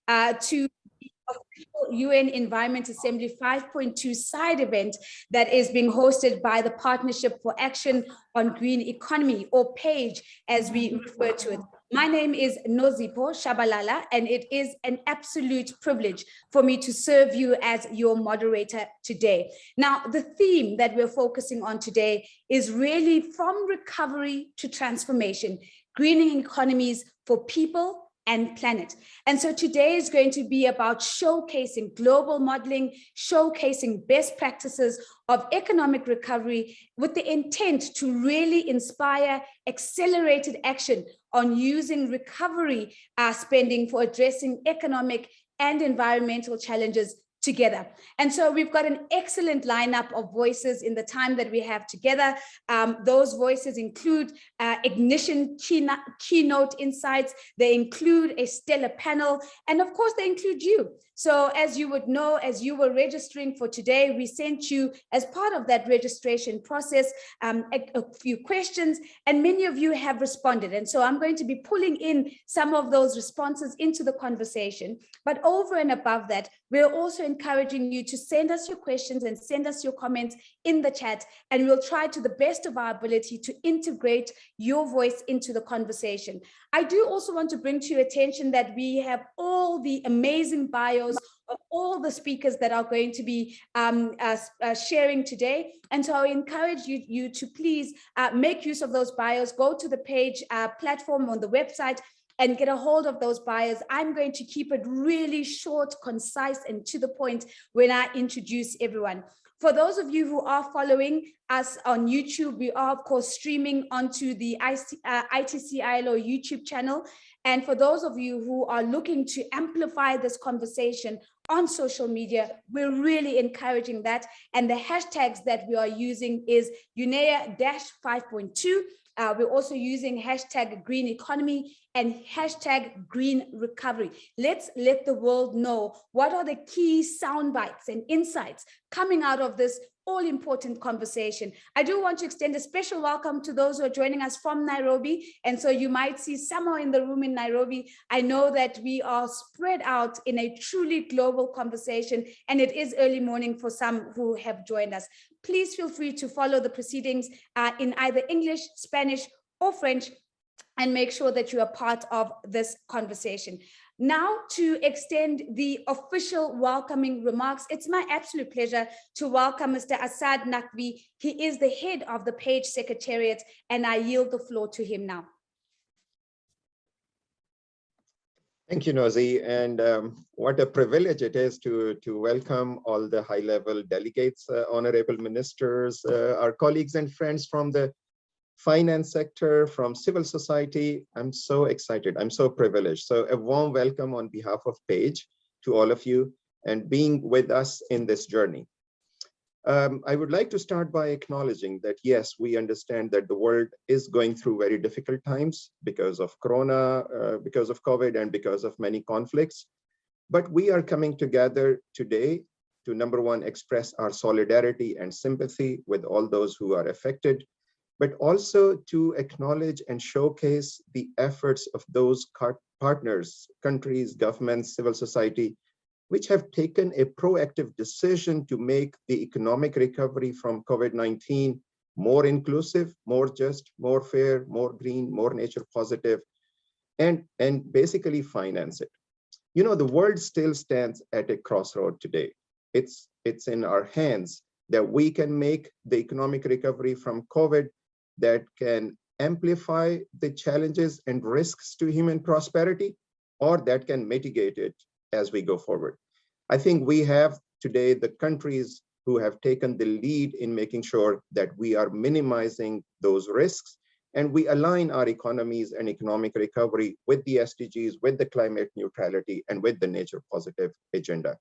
to the official UN Environment Assembly 5.2 side event that is being hosted by the Partnership for Action on Green Economy, or PAGE as we refer to it. My name is Nozipho Shabalala, and it is an absolute privilege for me to serve you as your moderator today. Now, the theme that we're focusing on today is really from recovery to transformation, greening economies for people and planet. And so today is going to be about showcasing global modeling, showcasing best practices of economic recovery with the intent to really inspire accelerated action on using recovery spending for addressing economic and environmental challenges together. And so we've got an excellent lineup of voices in the time that we have together. Those voices include Ignition keynote insights, they include a stellar panel, and of course they include you. So as you would know, as you were registering for today, we sent you, as part of that registration process, a few questions, and many of you have responded. And so I'm going to be pulling in some of those responses into the conversation. But over and above that, we're also encouraging you to send us your questions and send us your comments in the chat, and we'll try to the best of our ability to integrate your voice into the conversation. I do also want to bring to your attention that we have all the amazing bios of all the speakers that are going to be sharing today. And so I encourage you to please make use of those bios, go to the page platform on the website and get a hold of those bios. I'm going to keep it really short, concise, and to the point when I introduce everyone. For those of you who are following us on YouTube, we are, of course, streaming onto the ITC ILO YouTube channel. And for those of you who are looking to amplify this conversation on social media, we're really encouraging that. And the hashtags that we are using is UNEA-5.2. We're also using hashtag green economy and hashtag green recovery. Let's let the world know what are the key sound bites and insights coming out of this all-important conversation. I do want to extend a special welcome to those who are joining us from Nairobi. And so you might see someone in the room in Nairobi. I know that we are spread out in a truly global conversation, and it is early morning for some who have joined us. Please feel free to follow the proceedings in either English, Spanish, or French, and make sure that you are part of this conversation. Now, to extend the official welcoming remarks, it's my absolute pleasure to welcome Mr. Asad Naqvi. He is the head of the PAGE Secretariat, and I yield the floor to him now. Thank you, Nozi, and what a privilege it is to welcome all the high-level delegates, honorable ministers, our colleagues and friends from the finance sector, from civil society. I'm so excited. I'm so privileged. So a warm welcome on behalf of PAGE to all of you and being with us in this journey. I would like to start by acknowledging that, yes, we understand that the world is going through very difficult times because of Corona, because of COVID, and because of many conflicts. But we are coming together today to, number one, express our solidarity and sympathy with all those who are affected, but also to acknowledge and showcase the efforts of those partners, countries, governments, civil society, which have taken a proactive decision to make the economic recovery from COVID-19 more inclusive, more just, more fair, more green, more nature positive, and basically finance it. You know, the world still stands at a crossroad today. It's in our hands that we can make the economic recovery from COVID that can amplify the challenges and risks to human prosperity, or that can mitigate it as we go forward. I think we have today the countries who have taken the lead in making sure that we are minimizing those risks, and we align our economies and economic recovery with the SDGs, with the climate neutrality, and with the nature positive agenda.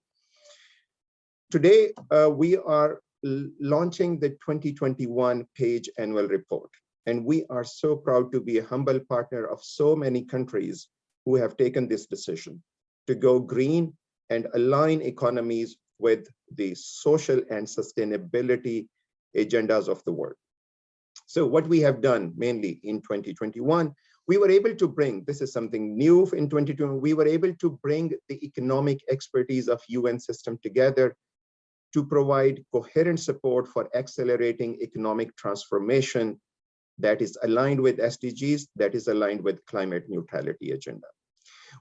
Today, we are launching the 2021 PAGE annual report. And we are so proud to be a humble partner of so many countries who have taken this decision to go green and align economies with the social and sustainability agendas of the world. So what we have done mainly in 2021, We were able to bring, this is something new in 2020, we were able to bring the economic expertise of UN system together to provide coherent support for accelerating economic transformation that is aligned with SDGs, that is aligned with climate neutrality agenda.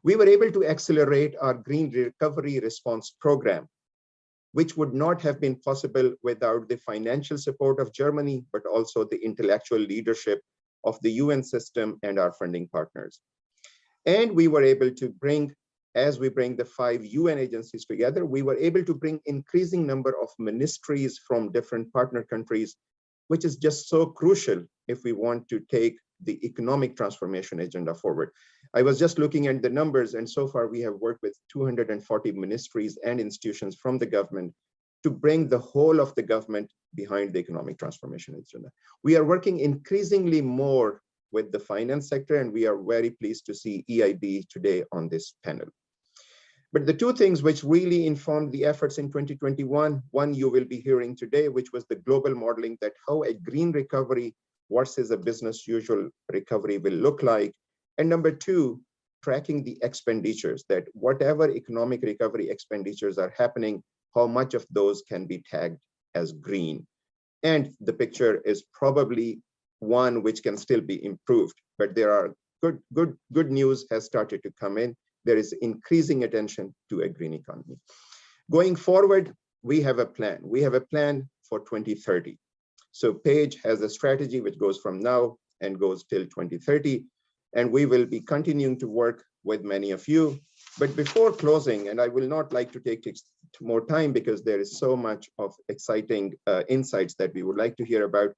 We were able to accelerate our Green Recovery Response Program, which would not have been possible without the financial support of Germany, but also the intellectual leadership of the UN system and our funding partners. And we were able to bring, as we bring the 5 UN agencies together, we were able to bring increasing number of ministries from different partner countries, which is just so crucial if we want to take the economic transformation agenda forward. I was just looking at the numbers, and so far we have worked with 240 ministries and institutions from the government to bring the whole of the government behind the economic transformation agenda. We are working increasingly more with the finance sector, and we are very pleased to see EIB today on this panel. But the 2 things which really informed the efforts in 2021, one you will be hearing today, which was the global modeling that how a green recovery versus a business usual recovery will look like. And number 2, tracking the expenditures, that whatever economic recovery expenditures are happening, how much of those can be tagged as green. And the picture is probably one which can still be improved, but there are good news has started to come in. There is increasing attention to a green economy. Going forward, we have a plan. We have a plan for 2030. So Page has a strategy which goes from now and goes till 2030. And we will be continuing to work with many of you. But before closing, and I will not like to take more time because there is so much of exciting insights that we would like to hear about.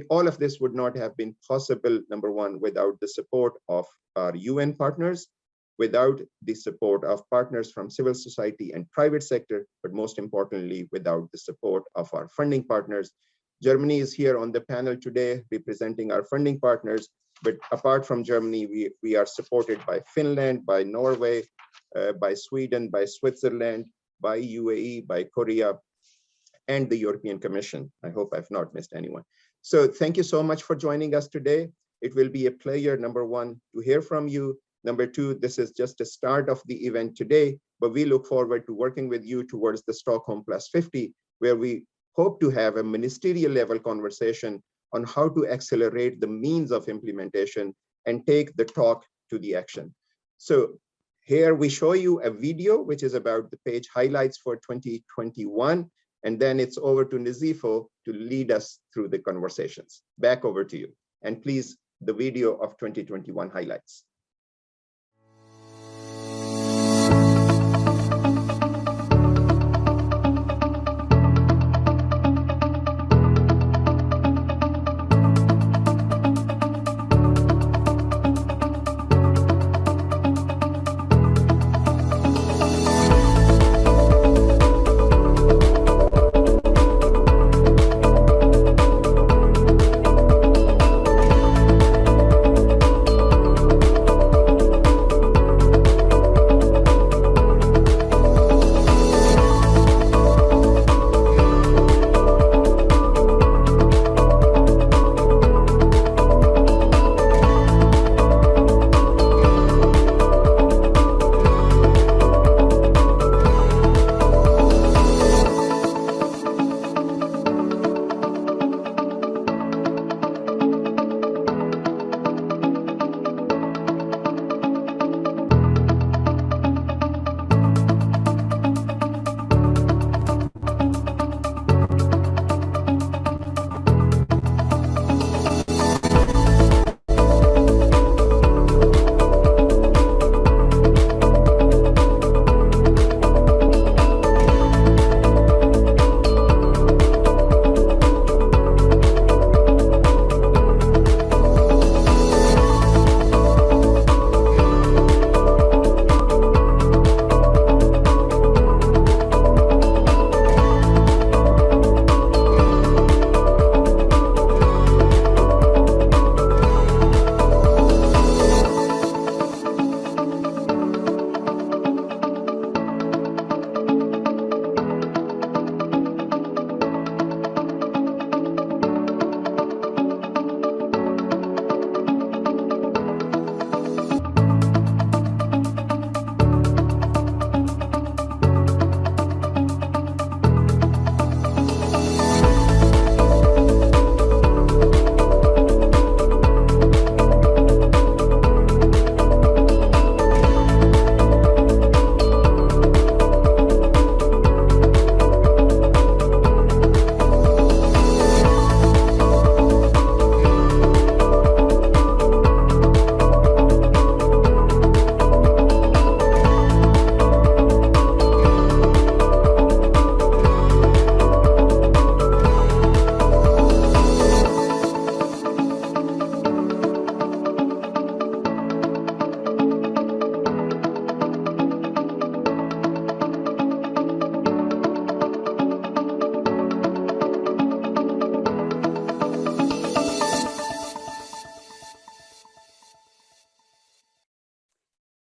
All of this would not have been possible, number 1, without the support of our UN partners, without the support of partners from civil society and private sector, but most importantly, without the support of our funding partners. Germany is here on the panel today representing our funding partners, but apart from Germany, we are supported by Finland, by Norway, by Sweden, by Switzerland, by UAE, by Korea, and the European Commission. I hope I've not missed anyone. So thank you so much for joining us today. It will be a pleasure, number 1, to hear from you. Number 2, this is just a start of the event today, but we look forward to working with you towards the Stockholm Plus 50, where we hope to have a ministerial level conversation on how to accelerate the means of implementation and take the talk to the action. So here we show you a video, which is about the Page highlights for 2021, and then it's over to Nazifo to lead us through the conversations. Back over to you. And please, the video of 2021 highlights.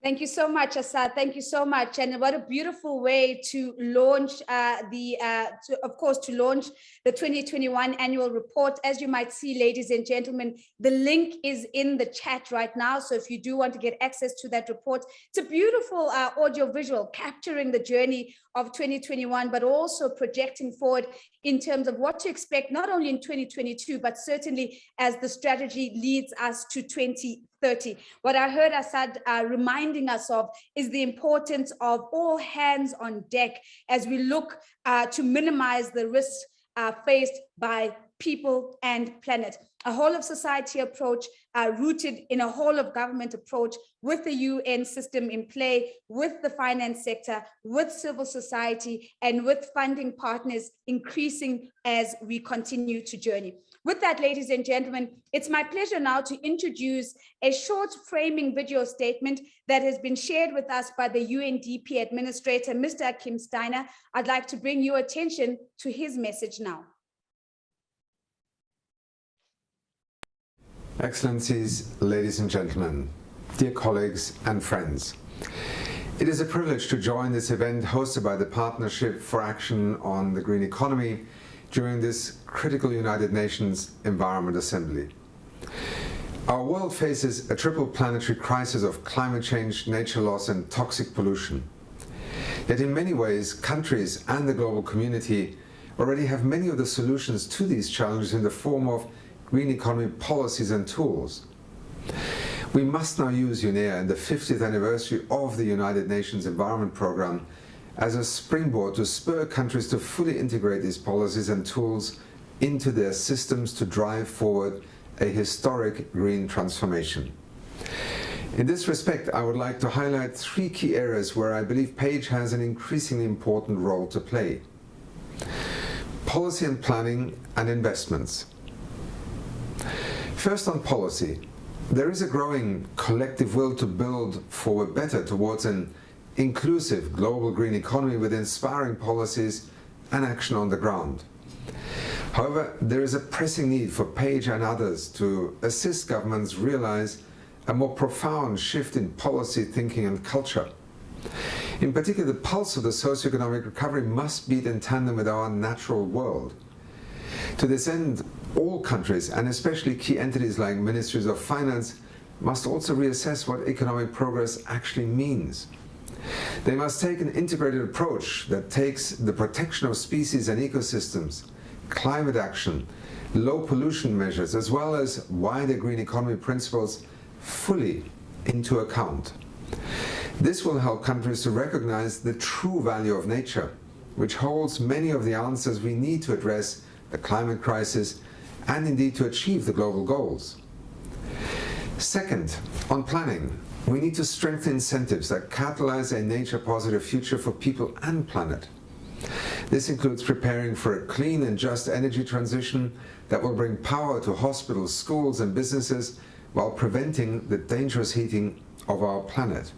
Thank you so much, Asad. Thank you so much. And what a beautiful way to launch to launch the 2021 annual report. As you might see, ladies and gentlemen, the link is in the chat right now. So if you do want to get access to that report, it's a beautiful audio visual capturing the journey of 2021, but also projecting forward in terms of what to expect, not only in 2022, but certainly as the strategy leads us to 2030. What I heard Asad reminding us of is the importance of all hands on deck as we look to minimize the risks faced by people and planet. A whole of society approach rooted in a whole of government approach with the UN system in play, with the finance sector, with civil society, and with funding partners increasing as we continue to journey. With that, ladies and gentlemen, it's my pleasure now to introduce a short framing video statement that has been shared with us by the UNDP Administrator, Mr. Akim Steiner. I'd like to bring your attention to his message now. Excellencies, ladies and gentlemen, dear colleagues and friends. It is a privilege to join this event hosted by the Partnership for Action on the Green Economy during this critical United Nations Environment Assembly. Our world faces a triple planetary crisis of climate change, nature loss, and toxic pollution. Yet in many ways, countries and the global community already have many of the solutions to these challenges in the form of green economy policies and tools. We must now use UNEA and the 50th anniversary of the United Nations Environment Programme as a springboard to spur countries to fully integrate these policies and tools into their systems to drive forward a historic green transformation. In this respect, I would like to highlight three key areas where I believe PAGE has an increasingly important role to play. Policy and planning and investments. First, on policy, there is a growing collective will to build forward better towards an inclusive global green economy with inspiring policies and action on the ground. However, there is a pressing need for PAGE and others to assist governments realize a more profound shift in policy thinking and culture. In particular, the pulse of the socioeconomic recovery must beat in tandem with our natural world. To this end, all countries, and especially key entities like ministries of finance, must also reassess what economic progress actually means. They must take an integrated approach that takes the protection of species and ecosystems, climate action, low pollution measures, as well as wider green economy principles fully into account. This will help countries to recognize the true value of nature, which holds many of the answers we need to address the climate crisis and indeed to achieve the global goals. Second, on planning, we need to strengthen incentives that catalyze a nature-positive future for people and planet. This includes preparing for a clean and just energy transition that will bring power to hospitals, schools, and businesses while preventing the dangerous heating of our planet.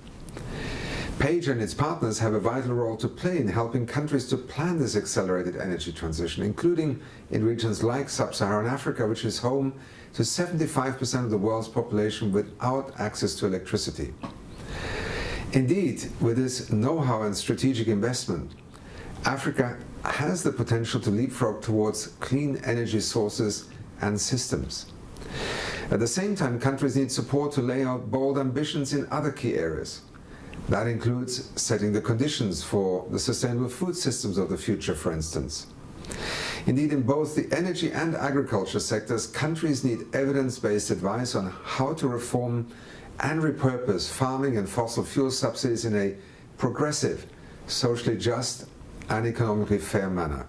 PAGE and its partners have a vital role to play in helping countries to plan this accelerated energy transition, including in regions like Sub-Saharan Africa, which is home to 75% of the world's population without access to electricity. Indeed, with this know-how and strategic investment, Africa has the potential to leapfrog towards clean energy sources and systems. At the same time, countries need support to lay out bold ambitions in other key areas. That includes setting the conditions for the sustainable food systems of the future, for instance. Indeed, in both the energy and agriculture sectors, countries need evidence-based advice on how to reform and repurpose farming and fossil fuel subsidies in a progressive, socially just, and economically fair manner.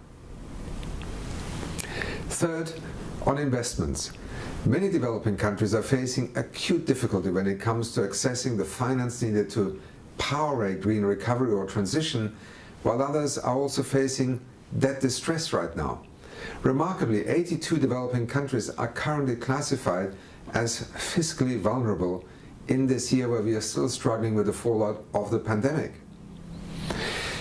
Third, on investments. Many developing countries are facing acute difficulty when it comes to accessing the finance needed to power a green recovery or transition, while others are also facing debt distress right now. Remarkably, 82 developing countries are currently classified as fiscally vulnerable in this year where we are still struggling with the fallout of the pandemic.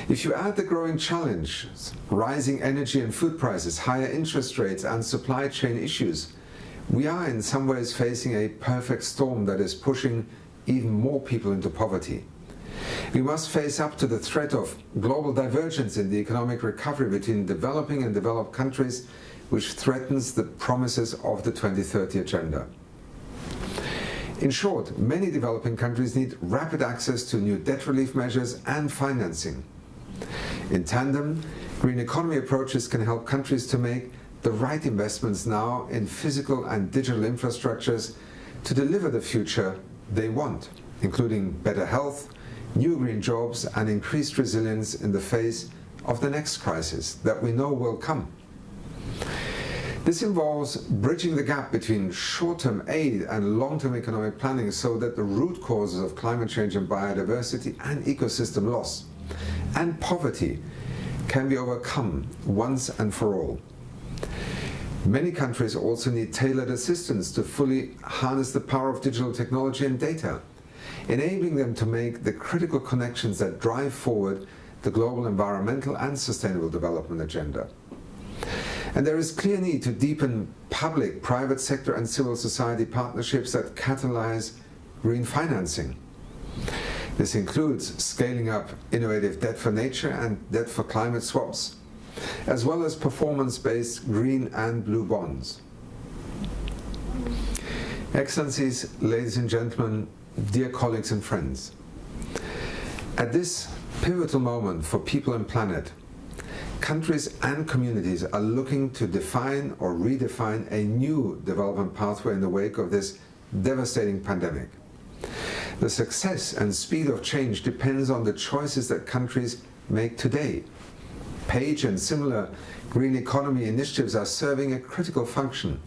If you add the growing challenges, rising energy and food prices, higher interest rates, and supply chain issues, we are in some ways facing a perfect storm that is pushing even more people into poverty. We must face up to the threat of global divergence in the economic recovery between developing and developed countries, which threatens the promises of the 2030 Agenda. In short, many developing countries need rapid access to new debt relief measures and financing. In tandem, green economy approaches can help countries to make the right investments now in physical and digital infrastructures to deliver the future they want, including better health, new green jobs, and increased resilience in the face of the next crisis that we know will come. This involves bridging the gap between short-term aid and long-term economic planning so that the root causes of climate change and biodiversity and ecosystem loss and poverty can be overcome once and for all. Many countries also need tailored assistance to fully harness the power of digital technology and data, enabling them to make the critical connections that drive forward the global environmental and sustainable development agenda. And there is clear need to deepen public, private sector and civil society partnerships that catalyze green financing. This includes scaling up innovative debt for nature and debt for climate swaps, as well as performance-based green and blue bonds. Excellencies, ladies and gentlemen, dear colleagues and friends, at this pivotal moment for people and planet, countries and communities are looking to define or redefine a new development pathway in the wake of this devastating pandemic. The success and speed of change depends on the choices that countries make today. PAGE and similar green economy initiatives are serving a critical function,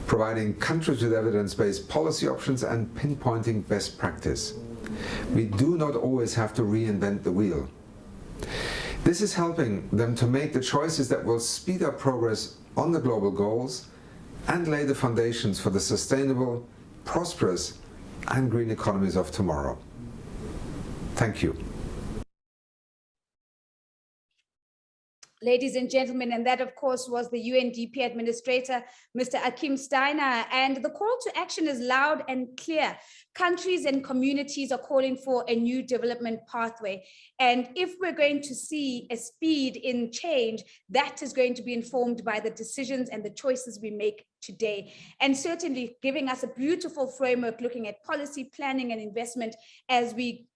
providing countries with evidence-based policy options and pinpointing best practice. We do not always have to reinvent the wheel. This is helping them to make the choices that will speed up progress on the global goals and lay the foundations for the sustainable, prosperous, and green economies of tomorrow. Thank you. Ladies and gentlemen, and that, of course, was the UNDP Administrator, Mr. Akim Steiner. And the call to action is loud and clear. Countries and communities are calling for a new development pathway. And if we're going to see a speed in change, that is going to be informed by the decisions and the choices we make today. And certainly giving us a beautiful framework looking at policy planning and investment as we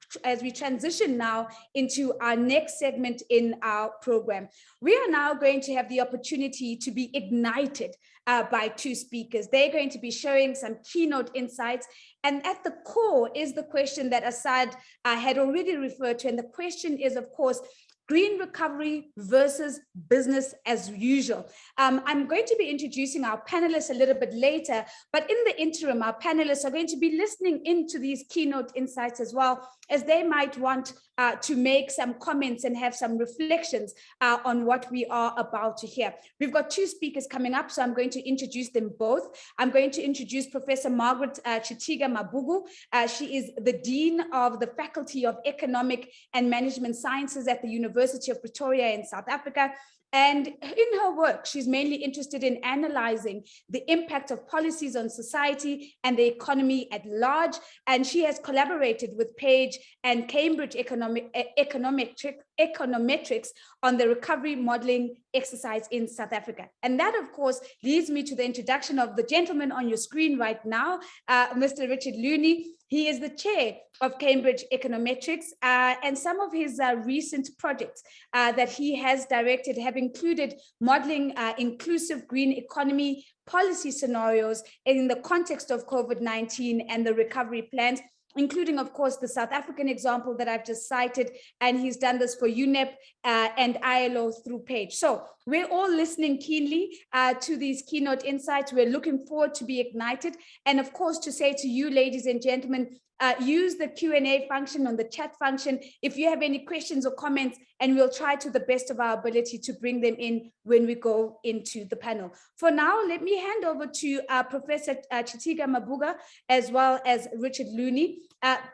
transition now into our next segment in our program. We are now going to have the opportunity to be ignited by two speakers. They're going to be showing some keynote insights. And at the core is the question that Asad had already referred to. And the question is, of course, green recovery versus business as usual. I'm going to be introducing our panelists a little bit later, but in the interim, our panelists are going to be listening into these keynote insights as well, as they might want to make some comments and have some reflections on what we are about to hear. We've got two speakers coming up, so I'm going to introduce them both. I'm going to introduce Professor Margaret Chitiga Mabugu. She is the Dean of the Faculty of Economic and Management Sciences at the University of Pretoria in South Africa. And in her work, she's mainly interested in analyzing the impact of policies on society and the economy at large. And she has collaborated with PAGE and Cambridge Econometrics on the recovery modeling exercise in South Africa. And that, of course, leads me to the introduction of the gentleman on your screen right now, Mr. Richard Looney. He is the chair of Cambridge Econometrics, and some of his recent projects that he has directed have included modeling inclusive green economy policy scenarios in the context of COVID-19 and the recovery plans, including, of course, the South African example that I've just cited, and he's done this for UNEP and ILO through PAGE. So we're all listening keenly to these keynote insights. We're looking forward to be ignited. And of course, to say to you, ladies and gentlemen, use the Q&A function on the chat function if you have any questions or comments, and we'll try to the best of our ability to bring them in when we go into the panel. For now, let me hand over to Professor Chitiga Mabuga, as well as Richard Looney.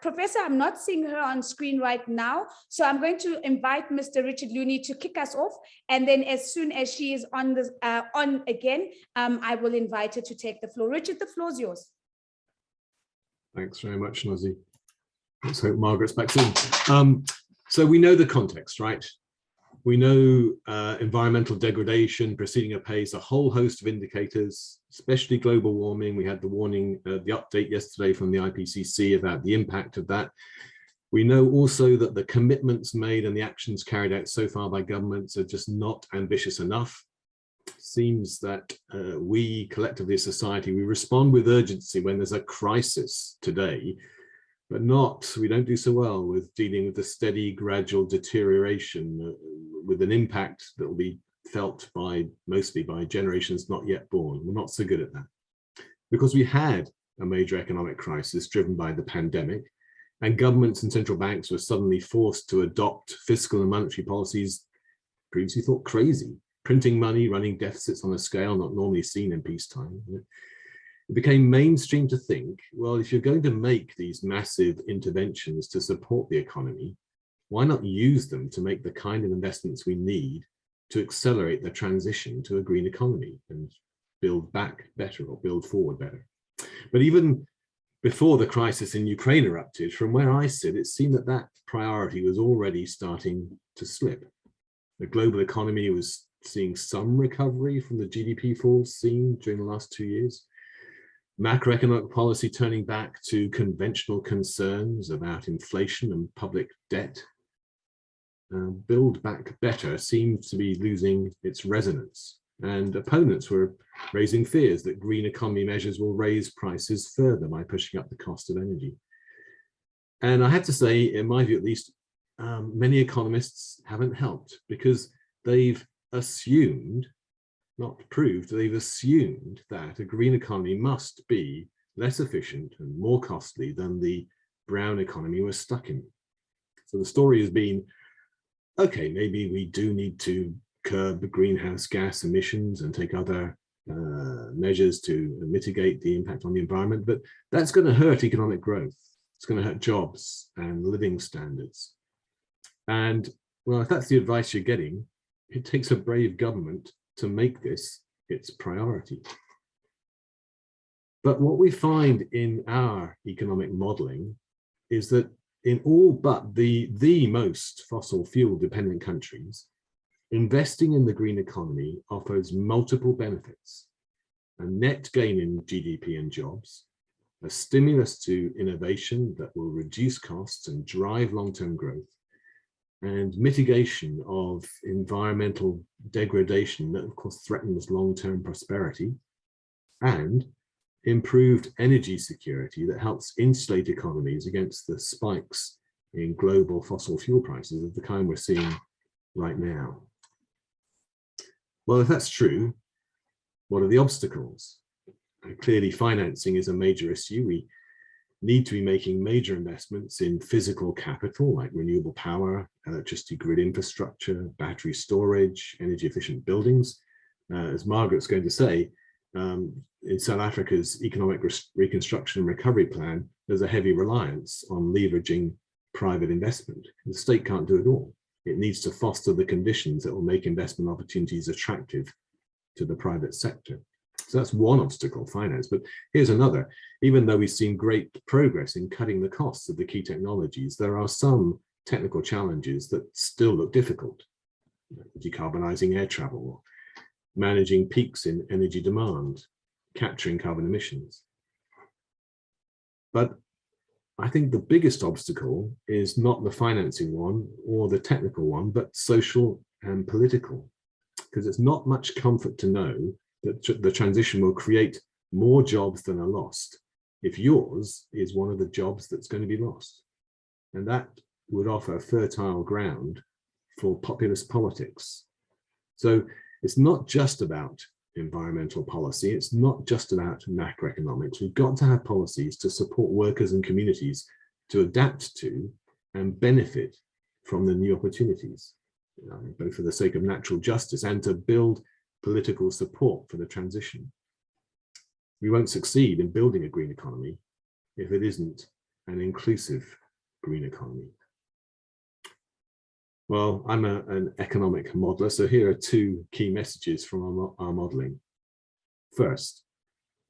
Professor, I'm not seeing her on screen right now, so I'm going to invite Mr. Richard Looney to kick us off, and then as soon as she is on again, I will invite her to take the floor. Richard, the floor is yours. Thanks very much, Nazi. Let's hope Margaret's back soon. So we know the context, right? We know environmental degradation proceeding apace, a whole host of indicators, especially global warming. We had the warning, the update yesterday from the IPCC about the impact of that. We know also that the commitments made and the actions carried out so far by governments are just not ambitious enough. Seems that we collectively as society, we respond with urgency when there's a crisis today, but we don't do so well with dealing with the steady, gradual deterioration with an impact that will be felt mostly by generations not yet born. We're not so good at that. Because we had a major economic crisis driven by the pandemic, and governments and central banks were suddenly forced to adopt fiscal and monetary policies previously thought crazy, printing money, running deficits on a scale not normally seen in peacetime. It became mainstream to think, well, if you're going to make these massive interventions to support the economy, why not use them to make the kind of investments we need to accelerate the transition to a green economy and build back better or build forward better? But even before the crisis in Ukraine erupted, from where I sit, it seemed that that priority was already starting to slip. The global economy was seeing some recovery from the GDP falls seen during the last 2 years. Macroeconomic policy turning back to conventional concerns about inflation and public debt. Build back better seemed to be losing its resonance, and opponents were raising fears that green economy measures will raise prices further by pushing up the cost of energy. And I have to say, in my view at least, many economists haven't helped, because they've assumed, not proved, they've assumed that a green economy must be less efficient and more costly than the brown economy we're stuck in. So the story has been, okay, maybe we do need to curb greenhouse gas emissions and take other measures to mitigate the impact on the environment, but that's going to hurt economic growth. It's going to hurt jobs and living standards. And well, if that's the advice you're getting, it takes a brave government to make this its priority. But what we find in our economic modeling is that in all but the most fossil fuel dependent countries, investing in the green economy offers multiple benefits: a net gain in GDP and jobs, a stimulus to innovation that will reduce costs and drive long-term growth, and mitigation of environmental degradation that of course threatens long-term prosperity, and improved energy security that helps insulate economies against the spikes in global fossil fuel prices of the kind we're seeing right now. Well, if that's true, what are the obstacles? Clearly, financing is a major issue. We need to be making major investments in physical capital like renewable power, electricity grid infrastructure, battery storage, energy efficient buildings. As Margaret's going to say, in South Africa's economic reconstruction and recovery plan, there's a heavy reliance on leveraging private investment. The state can't do it all. It needs to foster the conditions that will make investment opportunities attractive to the private sector. So that's one obstacle, finance. But here's another. Even though we've seen great progress in cutting the costs of the key technologies, there are some technical challenges that still look difficult. Decarbonizing air travel, managing peaks in energy demand, capturing carbon emissions. But I think the biggest obstacle is not the financing one or the technical one, but social and political, because it's not much comfort to know that the transition will create more jobs than are lost if yours is one of the jobs that's going to be lost. And that would offer fertile ground for populist politics. So it's not just about environmental policy. It's not just about macroeconomics. We've got to have policies to support workers and communities to adapt to and benefit from the new opportunities, both for the sake of natural justice and to build political support for the transition. We won't succeed in building a green economy if it isn't an inclusive green economy. Well, I'm an economic modeler, so here are two key messages from our modeling. First,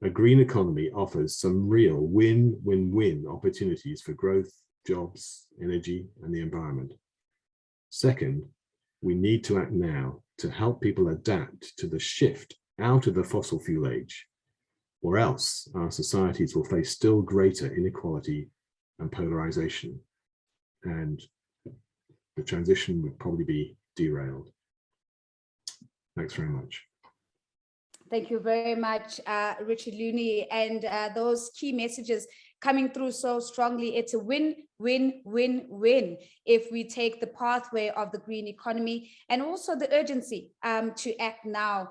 a green economy offers some real win-win-win opportunities for growth jobs, energy, and the environment. Second, we need to act now to help people adapt to the shift out of the fossil fuel age, or else our societies will face still greater inequality and polarization, and the transition would probably be derailed. Thanks very much. Thank you very much, Richard Looney, and those key messages coming through so strongly. It's a win, win, win, win if we take the pathway of the green economy, and also the urgency to act now.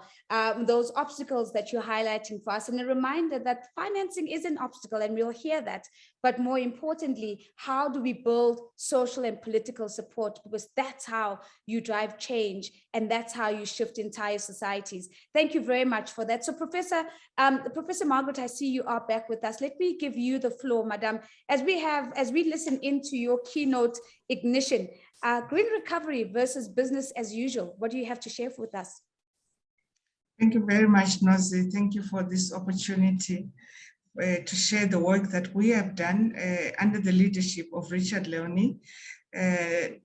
Those obstacles that you're highlighting for us, and a reminder that financing is an obstacle, and we'll hear that. But more importantly, how do we build social and political support? Because that's how you drive change, and that's how you shift entire societies. Thank you very much for that. So Professor Margaret, I see you are back with us. Let me give you the floor, Madam, as we listen into your keynote ignition, green recovery versus business as usual. What do you have to share with us? Thank you very much, Nozi. Thank you for this opportunity to share the work that we have done under the leadership of Richard Looney,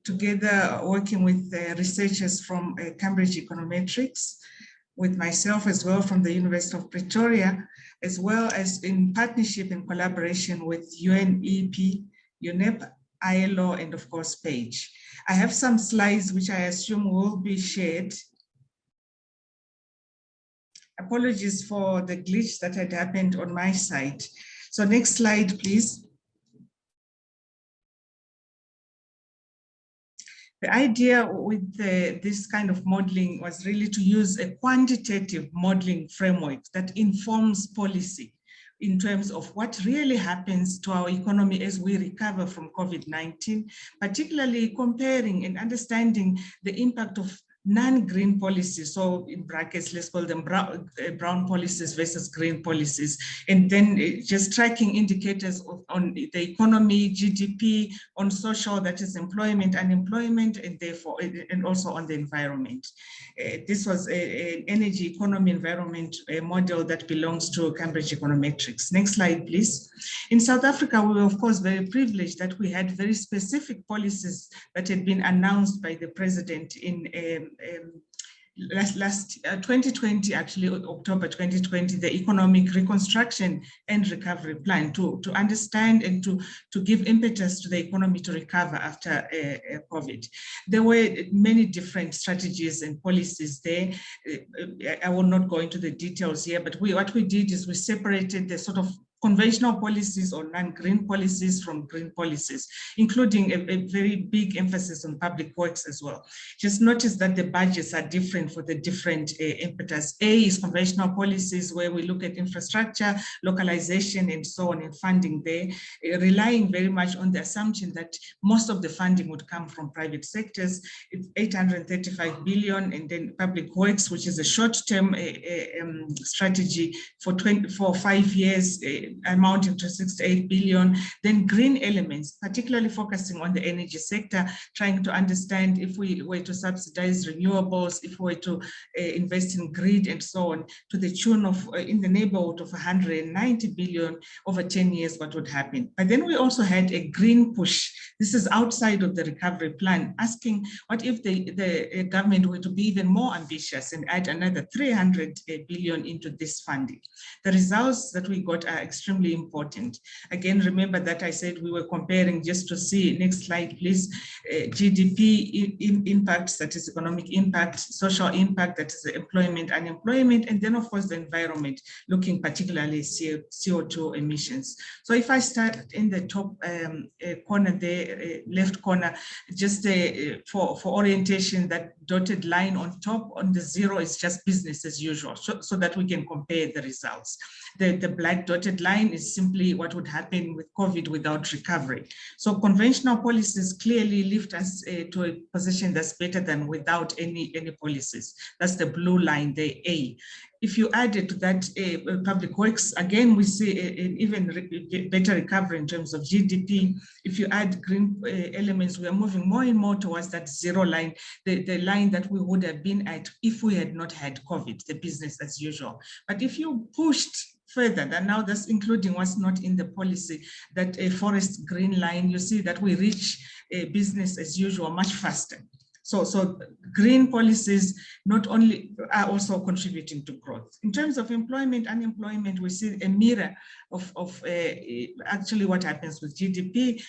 together working with researchers from Cambridge Econometrics, with myself as well from the University of Pretoria, as well as in partnership and collaboration with UNEP, UNEP, ILO, and of course, PAGE. I have some slides which I assume will be shared. Apologies for the glitch that had happened on my side. So next slide, please. The idea with this kind of modeling was really to use a quantitative modeling framework that informs policy in terms of what really happens to our economy as we recover from COVID-19, particularly comparing and understanding the impact of non-green policies, so in brackets, let's call them brown policies versus green policies, and then just tracking indicators on the economy, GDP, on social, that is employment, unemployment, and therefore, and also on the environment. This was an energy economy environment model that belongs to Cambridge Econometrics. Next slide, please. In South Africa, we were of course very privileged that we had very specific policies that had been announced by the president in 2020, actually October 2020, the Economic Reconstruction and Recovery Plan to understand and to give impetus to the economy to recover after COVID. There were many different strategies and policies there. I will not go into the details here, but what we did is we separated the sort of conventional policies or non-green policies from green policies, including a very big emphasis on public works as well. Just notice that the budgets are different for the different impetus. A is conventional policies where we look at infrastructure, localization, and so on, and funding there, relying very much on the assumption that most of the funding would come from private sectors. It's 835 billion, and then public works, which is a short-term strategy for 5 years, amounting to 68 billion. Then green elements, particularly focusing on the energy sector, trying to understand if we were to subsidize renewables, if we were to invest in grid and so on, to the tune of in the neighborhood of 190 billion over 10 years, what would happen. But then we also had a green push. This is outside of the recovery plan, asking what if the government were to be even more ambitious and add another 300 billion into this funding. The results that we got are extremely important. Again, remember that I said we were comparing, just to see, next slide, please, GDP impact, that is economic impact, social impact, that is employment, unemployment, and then of course the environment, looking particularly CO2 emissions. So if I start in the top corner there, left corner, just for orientation, that dotted line on top on the zero is just business as usual, so that we can compare the results. The black dotted line is simply what would happen with COVID without recovery. So conventional policies clearly lift us to a position that's better than without any policies. That's the blue line, the A. If you add it to that public works, again, we see an even better recovery in terms of GDP. If you add green elements, we are moving more and more towards that zero line, the line that we would have been at if we had not had COVID, the business as usual. But if you pushed further, that now that's including what's not in the policy, that a forest green line, you see that we reach a business as usual much faster. So green policies not only are also contributing to growth. In terms of employment, unemployment, we see a mirror of actually what happens with GDP.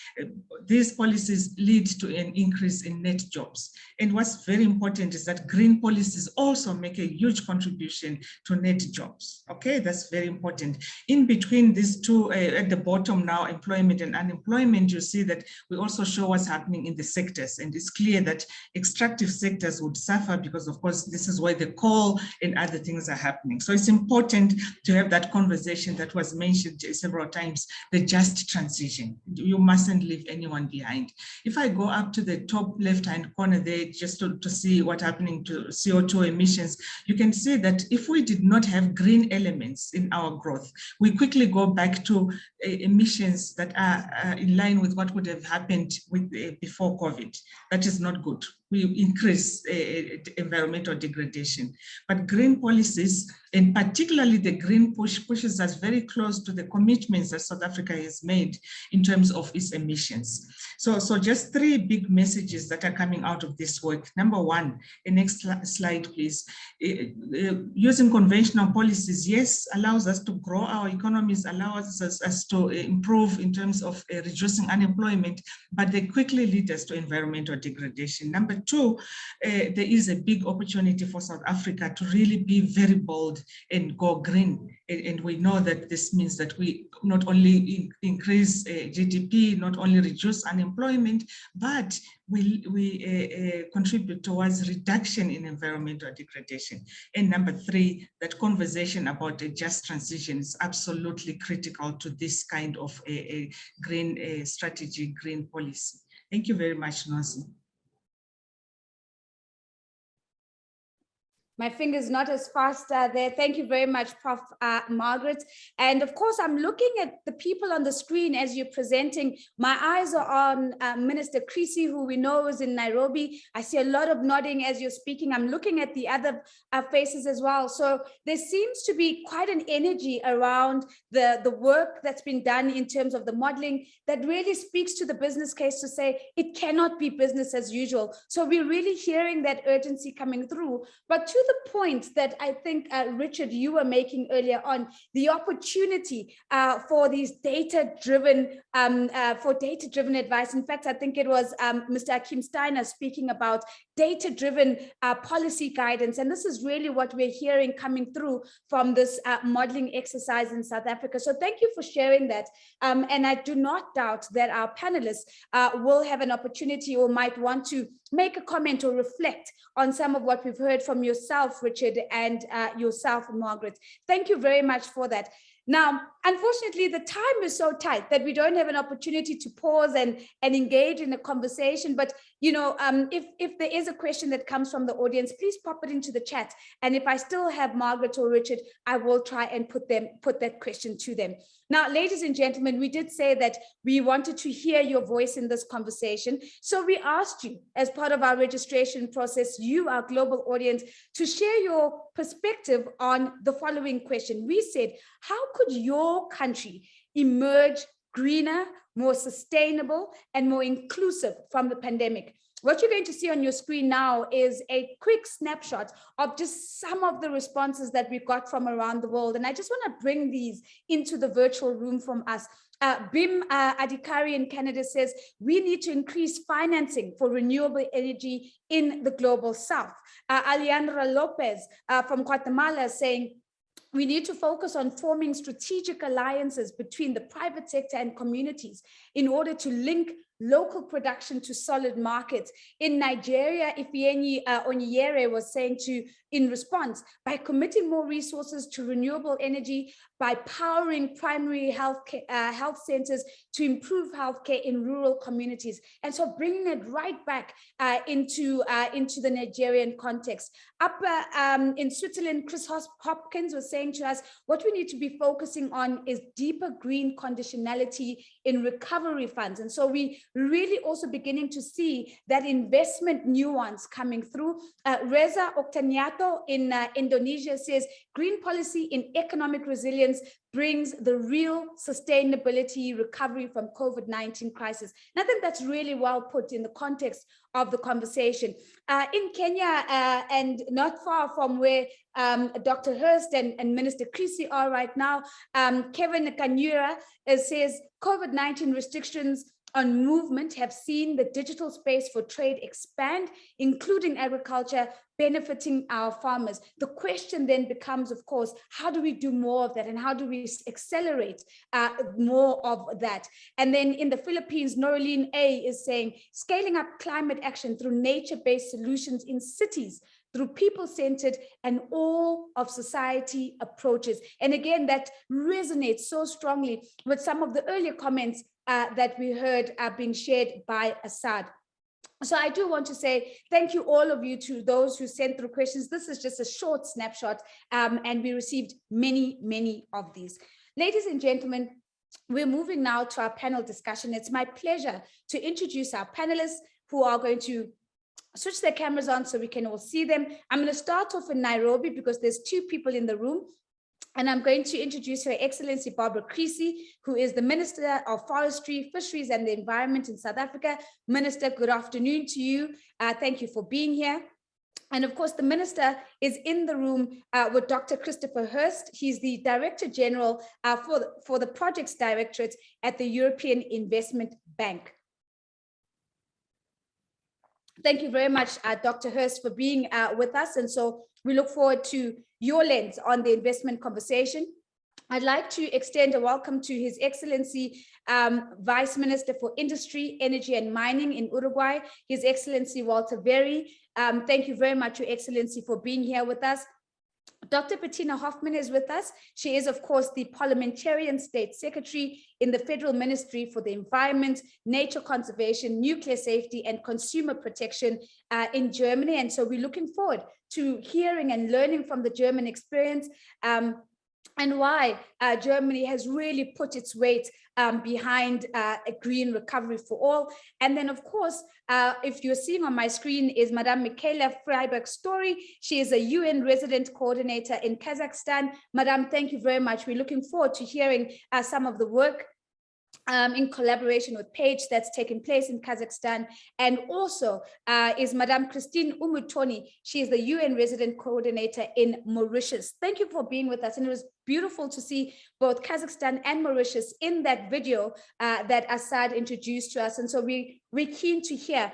These policies lead to an increase in net jobs. And what's very important is that green policies also make a huge contribution to net jobs. Okay, that's very important. In between these two, at the bottom now, employment and unemployment, you see that we also show what's happening in the sectors. And it's clear that extractive sectors would suffer because, of course, this is where the coal and other things are happening. So it's important to have that conversation that was mentioned several times, the just transition. You mustn't leave anyone behind. If I go up to the top left-hand corner there, just to see what's happening to CO2 emissions, you can see that if we did not have green elements in our growth, we quickly go back to emissions that are in line with what would have happened with before COVID. That is not good. We increase environmental degradation. But green policies, and particularly the green push, pushes us very close to the commitments that South Africa has made in terms of its emissions. So just three big messages that are coming out of this work. Number one, the next slide, please. Using conventional policies, yes, allows us to grow our economies, allows us to improve in terms of reducing unemployment, but they quickly lead us to environmental degradation. Number two, there is a big opportunity for South Africa to really be very bold and go green. And we know that this means that we not only increase GDP, not only reduce unemployment, but we contribute towards reduction in environmental degradation. And number three, that conversation about a just transition is absolutely critical to this kind of a green strategy, green policy. Thank you very much, Nozi. My finger's not as fast there. Thank you very much, Prof. Margaret. And of course, I'm looking at the people on the screen as you're presenting. My eyes are on Minister Creasy, who we know is in Nairobi. I see a lot of nodding as you're speaking. I'm looking at the other faces as well. So there seems to be quite an energy around the work that's been done in terms of the modeling that really speaks to the business case to say it cannot be business as usual. So we're really hearing that urgency coming through. But to the point that I think, Richard, you were making earlier on, the opportunity for these data-driven advice. In fact, I think it was Mr. Akim Steiner speaking about data-driven policy guidance. And this is really what we're hearing coming through from this modeling exercise in South Africa. So thank you for sharing that. And I do not doubt that our panelists will have an opportunity or might want to make a comment or reflect on some of what we've heard from yourself, Richard, and yourself, Margaret. Thank you very much for that. Now, unfortunately, the time is so tight that we don't have an opportunity to pause and engage in a conversation. But, you know, if there is a question that comes from the audience, please pop it into the chat. And if I still have Margaret or Richard, I will try and put that question to them. Now, ladies and gentlemen, we did say that we wanted to hear your voice in this conversation. So we asked you, as part of our registration process, you, our global audience, to share your perspective on the following question. We said, how could your country emerge greener, more sustainable, and more inclusive from the pandemic? What you're going to see on your screen now is a quick snapshot of just some of the responses that we got from around the world. And I just want to bring these into the virtual room from us. Bim Adikari in Canada says, we need to increase financing for renewable energy in the global south. Alejandra Lopez from Guatemala saying, we need to focus on forming strategic alliances between the private sector and communities in order to link local production to solid markets. In Nigeria, Ifeanyi Onyere was saying in response, by committing more resources to renewable energy, by powering primary health centers to improve healthcare in rural communities. And so bringing it right back into the Nigerian context. Up in Switzerland, Chris Hopkins was saying to us, what we need to be focusing on is deeper green conditionality in recovery funds. And so we really also beginning to see that investment nuance coming through. Reza Oktaniato in Indonesia says, green policy in economic resilience brings the real sustainability recovery from COVID-19 crisis. And I think that's really well put in the context of the conversation. In Kenya, and not far from where Dr. Hurst and Minister Creasy are right now, Kevin Kanyura says, COVID-19 restrictions on movement have seen the digital space for trade expand, including agriculture, benefiting our farmers. The question then becomes, of course, how do we do more of that, and how do we accelerate more of that? And then in the Philippines, Noraline A is saying, scaling up climate action through nature-based solutions in cities, through people-centered and all of society approaches. And again, that resonates so strongly with some of the earlier comments that we heard being shared by Assad. So I do want to say thank you, all of you, to those who sent through questions. This is just a short snapshot, and we received many, many of these. Ladies and gentlemen, we're moving now to our panel discussion. It's my pleasure to introduce our panelists who are going to switch their cameras on so we can all see them. I'm going to start off in Nairobi because there's two people in the room. And I'm going to introduce Her Excellency Barbara Creasy, who is the Minister of Forestry, Fisheries and the Environment in South Africa. Minister, good afternoon to you. Thank you for being here. And of course, the Minister is in the room with Dr. Christopher Hurst. He's the Director General for the Projects Directorate at the European Investment Bank. Thank you very much, Dr. Hurst, for being with us. And so we look forward to your lens on the investment conversation. I'd like to extend a welcome to His Excellency Vice Minister for Industry, Energy and Mining in Uruguay, His Excellency Walter Very. Thank you very much, Your Excellency, for being here with us. Dr. Bettina Hoffman is with us. She is, of course, the Parliamentarian State Secretary in the Federal Ministry for the Environment, Nature Conservation, Nuclear Safety and Consumer Protection in Germany. And so we're looking forward to hearing and learning from the German experience and why Germany has really put its weight behind a green recovery for all. And then, of course, if you're seeing on my screen is Madame Michaela Freiberg-Story. She is a UN resident coordinator in Kazakhstan. Madame, thank you very much. We're looking forward to hearing some of the work in collaboration with Page that's taking place in Kazakhstan. And also is Madame Christine Umutoni. She is the UN resident coordinator in Mauritius. Thank you for being with us. And it was beautiful to see both Kazakhstan and Mauritius in that video that Assad introduced to us. And so we're keen to hear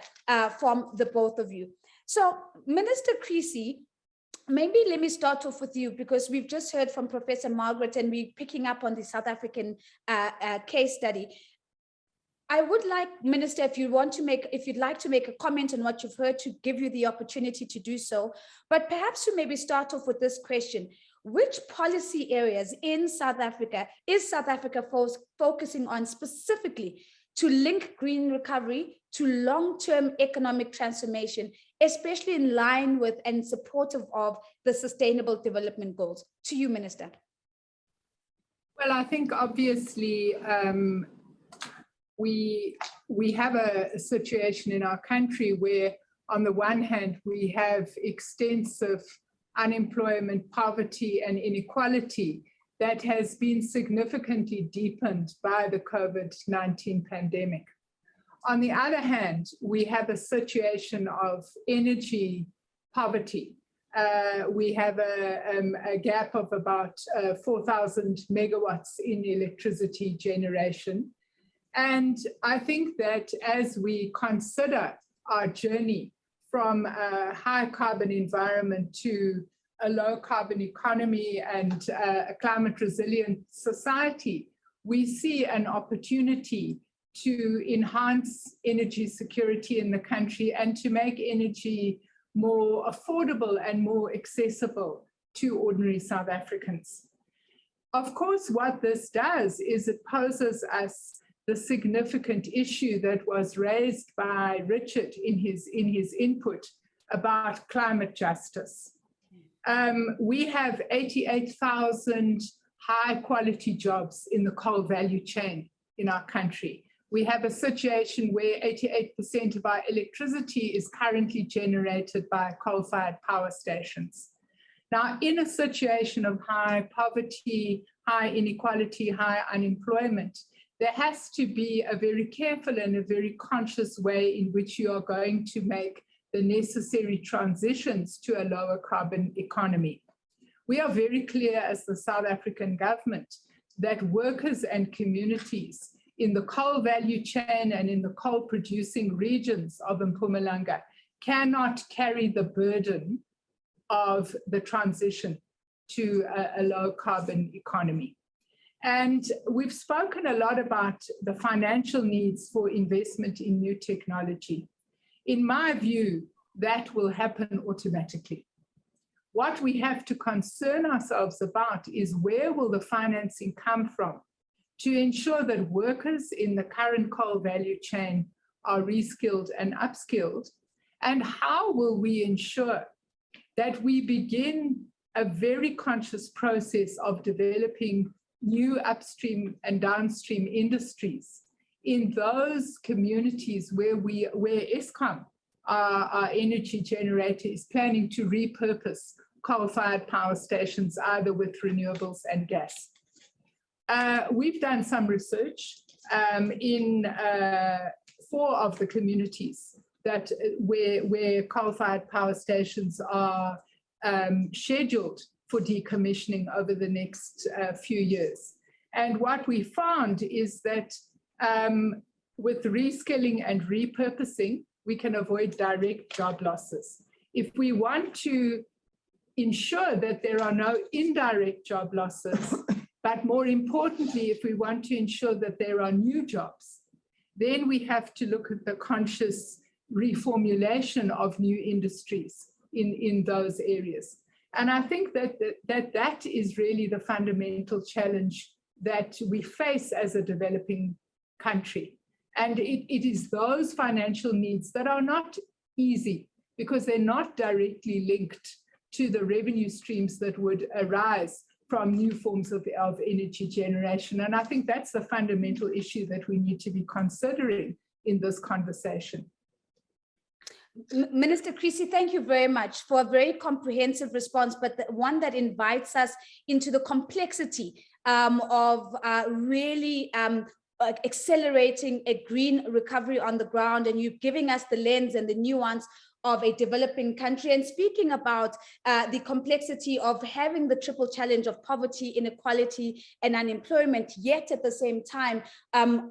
from the both of you. So Minister Creasy, maybe let me start off with you, because we've just heard from Professor Margaret and we're picking up on the South African case study. I would like, Minister, if you'd like to make a comment on what you've heard, to give you the opportunity to do so. But perhaps to maybe start off with this question: which policy areas in South Africa is South Africa focusing on specifically to link green recovery to long-term economic transformation, especially in line with and supportive of the Sustainable Development Goals? To you, Minister. Well, I think obviously we have a situation in our country where, on the one hand, we have extensive unemployment, poverty, and inequality that has been significantly deepened by the COVID-19 pandemic. On the other hand, we have a situation of energy poverty. We have a gap of about 4,000 megawatts in electricity generation. And I think that as we consider our journey from a high carbon environment to a low carbon economy and a climate resilient society, we see an opportunity to enhance energy security in the country and to make energy more affordable and more accessible to ordinary South Africans. Of course, what this does is it poses us the significant issue that was raised by Richard in his input about climate justice. We have 88,000 high quality jobs in the coal value chain in our country. We have a situation where 88% of our electricity is currently generated by coal-fired power stations. Now, in a situation of high poverty, high inequality, high unemployment, there has to be a very careful and a very conscious way in which you are going to make the necessary transitions to a lower carbon economy. We are very clear as the South African government that workers and communities in the coal value chain and in the coal producing regions of Mpumalanga cannot carry the burden of the transition to a low carbon economy. And we've spoken a lot about the financial needs for investment in new technology. In my view, that will happen automatically. What we have to concern ourselves about is where will the financing come from to ensure that workers in the current coal value chain are reskilled and upskilled, and how will we ensure that we begin a very conscious process of developing new upstream and downstream industries in those communities where Eskom, our energy generator, is planning to repurpose coal-fired power stations either with renewables and gas. We've done some research in 4 of the communities that where coal-fired power stations are scheduled for decommissioning over the next few years. And what we found is that with reskilling and repurposing, we can avoid direct job losses. If we want to ensure that there are no indirect job losses, but more importantly, if we want to ensure that there are new jobs, then we have to look at the conscious reformulation of new industries in those areas. And I think that is really the fundamental challenge that we face as a developing country. And it is those financial needs that are not easy because they're not directly linked to the revenue streams that would arise from new forms of energy generation. And I think that's the fundamental issue that we need to be considering in this conversation. Minister Creasy, thank you very much for a very comprehensive response, but one that invites us into the complexity of really accelerating a green recovery on the ground, and you giving us the lens and the nuance of a developing country, and speaking about the complexity of having the triple challenge of poverty, inequality, and unemployment, yet at the same time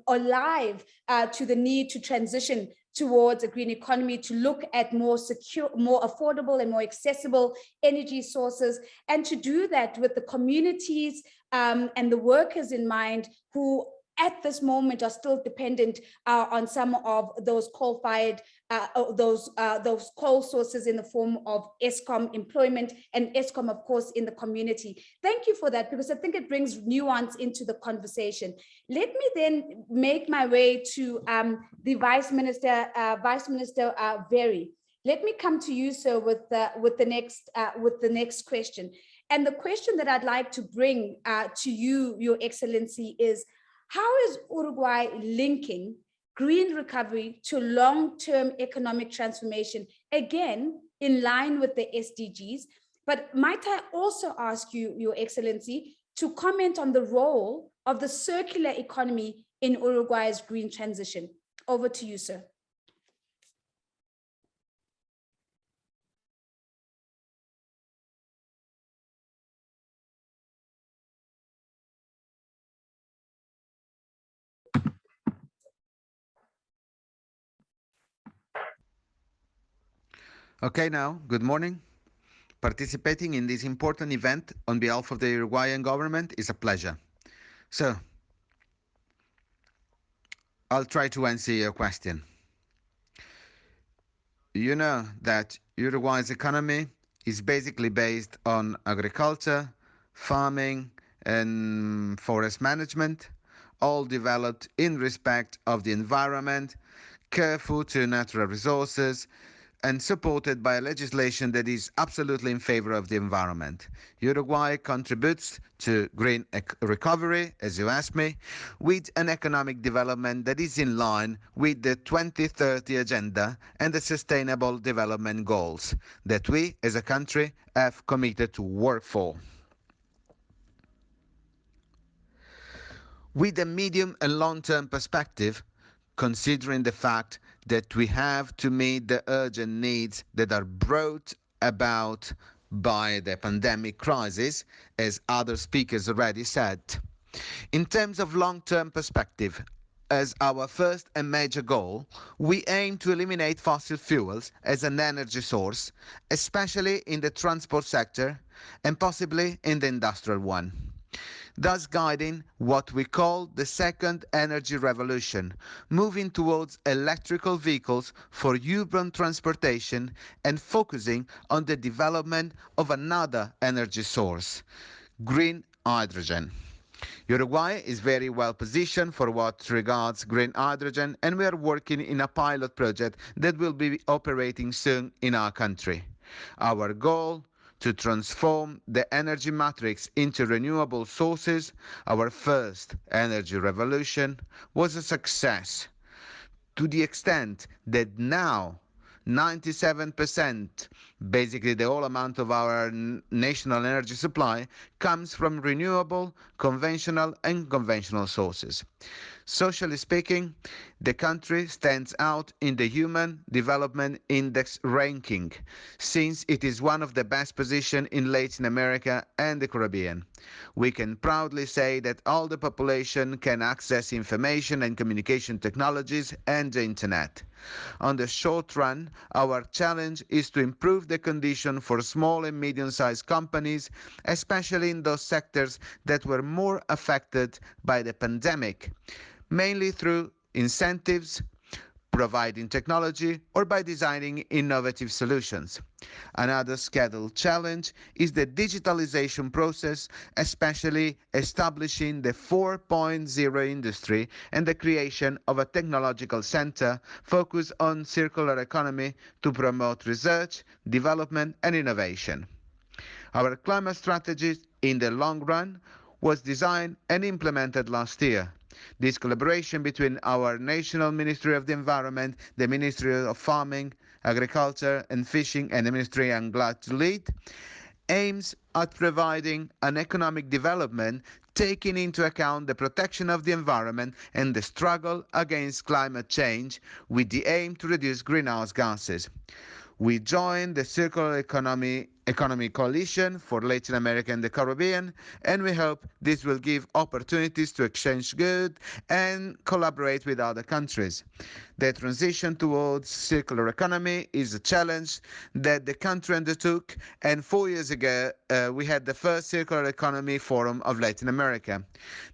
alive to the need to transition towards a green economy, to look at more secure, more affordable, and more accessible energy sources, and to do that with the communities and the workers in mind who at this moment are still dependent on some of those coal-fired, those coal sources in the form of Eskom employment, and Eskom, of course, in the community. Thank you for that, because I think it brings nuance into the conversation. Let me then make my way to the Vice Minister Very. Let me come to you, sir, with the next question. And the question that I'd like to bring to you, Your Excellency, is: how is Uruguay linking green recovery to long-term economic transformation, again, in line with the SDGs? But might I also ask you, Your Excellency, to comment on the role of the circular economy in Uruguay's green transition? Over to you, sir. Okay, now, good morning. Participating in this important event on behalf of the Uruguayan government is a pleasure. So, I'll try to answer your question. You know that Uruguay's economy is basically based on agriculture, farming, and forest management, all developed in respect of the environment, careful to natural resources, and supported by legislation that is absolutely in favor of the environment. Uruguay contributes to green recovery, as you asked me, with an economic development that is in line with the 2030 agenda and the sustainable development goals that we as a country have committed to work for. With a medium and long-term perspective, considering the fact that we have to meet the urgent needs that are brought about by the pandemic crisis, as other speakers already said. In terms of long-term perspective, as our first and major goal, we aim to eliminate fossil fuels as an energy source, especially in the transport sector and possibly in the industrial one, thus guiding what we call the second energy revolution, moving towards electrical vehicles for urban transportation and focusing on the development of another energy source, green hydrogen. Uruguay is very well positioned for what regards green hydrogen, and we are working in a pilot project that will be operating soon in our country. Our goal: to transform the energy matrix into renewable sources. Our first energy revolution was a success, to the extent that now 97%, basically the whole amount of our national energy supply, comes from renewable, conventional and unconventional sources. Socially speaking, the country stands out in the Human Development Index ranking, since it is one of the best positioned in Latin America and the Caribbean. We can proudly say that all the population can access information and communication technologies and the internet. On the short run, our challenge is to improve the condition for small and medium-sized companies, especially in those sectors that were more affected by the pandemic, mainly through incentives, providing technology, or by designing innovative solutions. Another scheduled challenge is the digitalization process, especially establishing the 4.0 industry and the creation of a technological center focused on circular economy to promote research, development, and innovation. Our climate strategy in the long run was designed and implemented last year. This collaboration between our National Ministry of the Environment, the Ministry of Farming, Agriculture and Fishing, and the ministry I'm glad to lead, aims at providing an economic development taking into account the protection of the environment and the struggle against climate change, with the aim to reduce greenhouse gases. We joined the Circular Economy Coalition for Latin America and the Caribbean, and we hope this will give opportunities to exchange goods and collaborate with other countries. The transition towards circular economy is a challenge that the country undertook, and 4 years ago we had the first Circular Economy Forum of Latin America.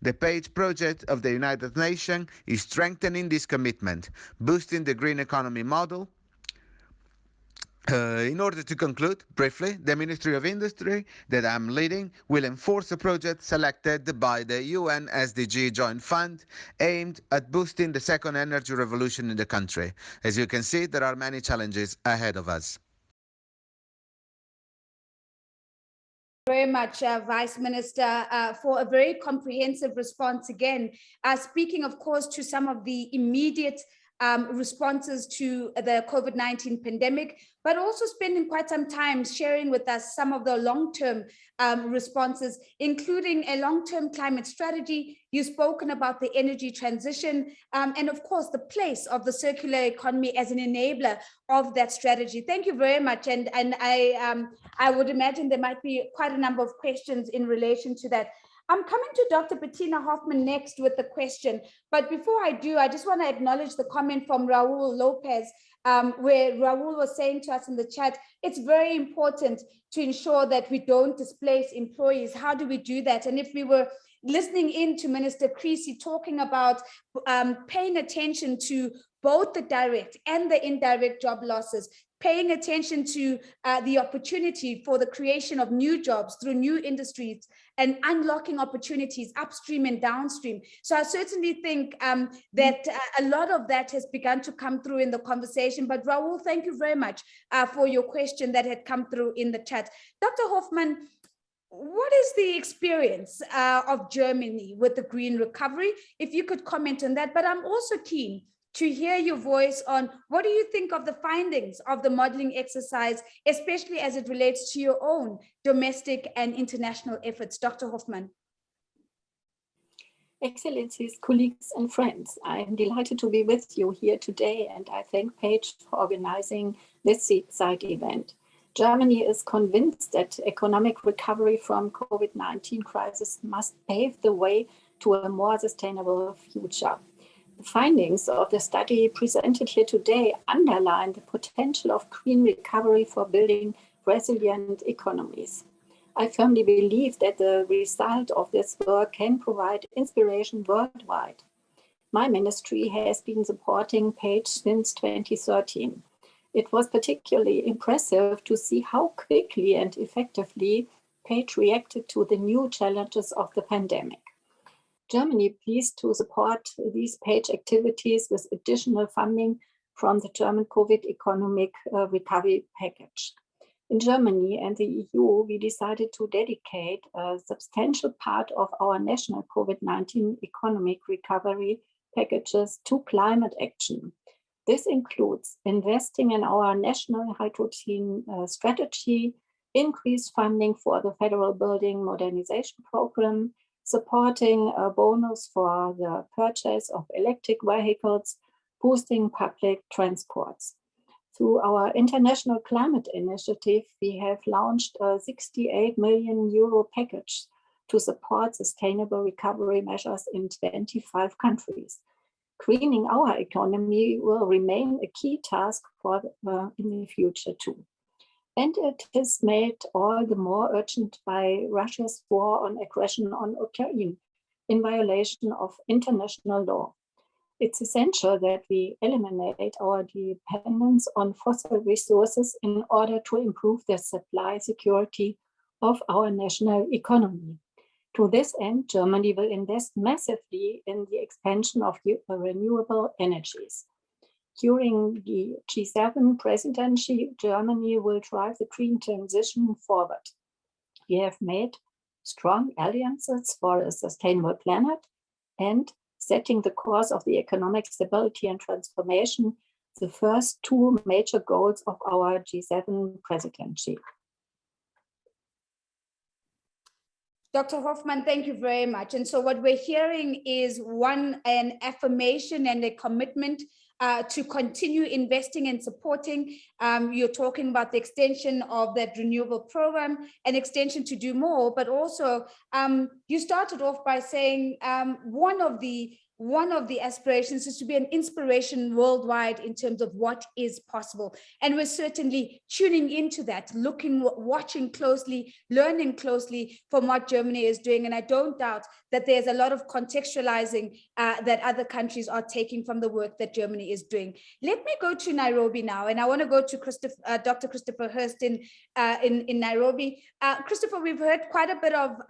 The PAGE project of the United Nations is strengthening this commitment, boosting the green economy model. In order to conclude, briefly, the Ministry of Industry that I'm leading will enforce a project selected by the UN SDG Joint Fund aimed at boosting the second energy revolution in the country. As you can see, there are many challenges ahead of us. Very much, Vice Minister, for a very comprehensive response again. Speaking, of course, to some of the immediate responses to the COVID-19 pandemic, but also spending quite some time sharing with us some of the long-term responses, including a long-term climate strategy. You've spoken about the energy transition, and of course, the place of the circular economy as an enabler of that strategy. Thank you very much. And I would imagine there might be quite a number of questions in relation to that. I'm coming to Dr. Bettina Hoffman next with the question, but before I do, I just want to acknowledge the comment from Raul Lopez, where Raul was saying to us in the chat, it's very important to ensure that we don't displace employees. How do we do that? And if we were listening in to Minister Creasy talking about paying attention to both the direct and the indirect job losses, paying attention to the opportunity for the creation of new jobs through new industries and unlocking opportunities upstream and downstream. So I certainly think that a lot of that has begun to come through in the conversation. But Raul, thank you very much for your question that had come through in the chat. Dr. Hoffmann, what is the experience of Germany with the green recovery? If you could comment on that, but I'm also keen to hear your voice on what do you think of the findings of the modeling exercise, especially as it relates to your own domestic and international efforts. Dr. Hoffmann. Excellencies, colleagues and friends, I am delighted to be with you here today, and I thank Page for organizing this side event. Germany is convinced that economic recovery from COVID-19 crisis must pave the way to a more sustainable future. The findings of the study presented here today underline the potential of green recovery for building resilient economies. I firmly believe that the result of this work can provide inspiration worldwide. My ministry has been supporting Page since 2013. It was particularly impressive to see how quickly and effectively Page reacted to the new challenges of the pandemic. Germany pleased to support these Page activities with additional funding from the German COVID economic recovery package. In Germany and the EU, we decided to dedicate a substantial part of our national COVID-19 economic recovery packages to climate action. This includes investing in our national hydrogen strategy, increased funding for the Federal Building Modernization Program, supporting a bonus for the purchase of electric vehicles, boosting public transports. Through our International Climate Initiative, we have launched a 68 million euro package to support sustainable recovery measures in 25 countries. Greening our economy will remain a key task for in the future too. And it is made all the more urgent by Russia's war on aggression on Ukraine in violation of international law. It's essential that we eliminate our dependence on fossil resources in order to improve the supply security of our national economy. To this end, Germany will invest massively in the expansion of renewable energies. During the G7 presidency, Germany will drive the green transition forward. We have made strong alliances for a sustainable planet and setting the course of the economic stability and transformation, the first two major goals of our G7 presidency. Dr. Hoffmann, thank you very much. And so what we're hearing is an affirmation and a commitment to continue investing and supporting. You're talking about the extension of that renewable program, an extension to do more, but also you started off by saying one of the aspirations is to be an inspiration worldwide in terms of what is possible. And we're certainly tuning into that, watching closely, learning closely from what Germany is doing. And I don't doubt that there's a lot of contextualizing that other countries are taking from the work that Germany is doing. Let me go to Nairobi now, and I want to go to Dr. Christopher Hurst in Nairobi. Christopher, we've heard quite a bit of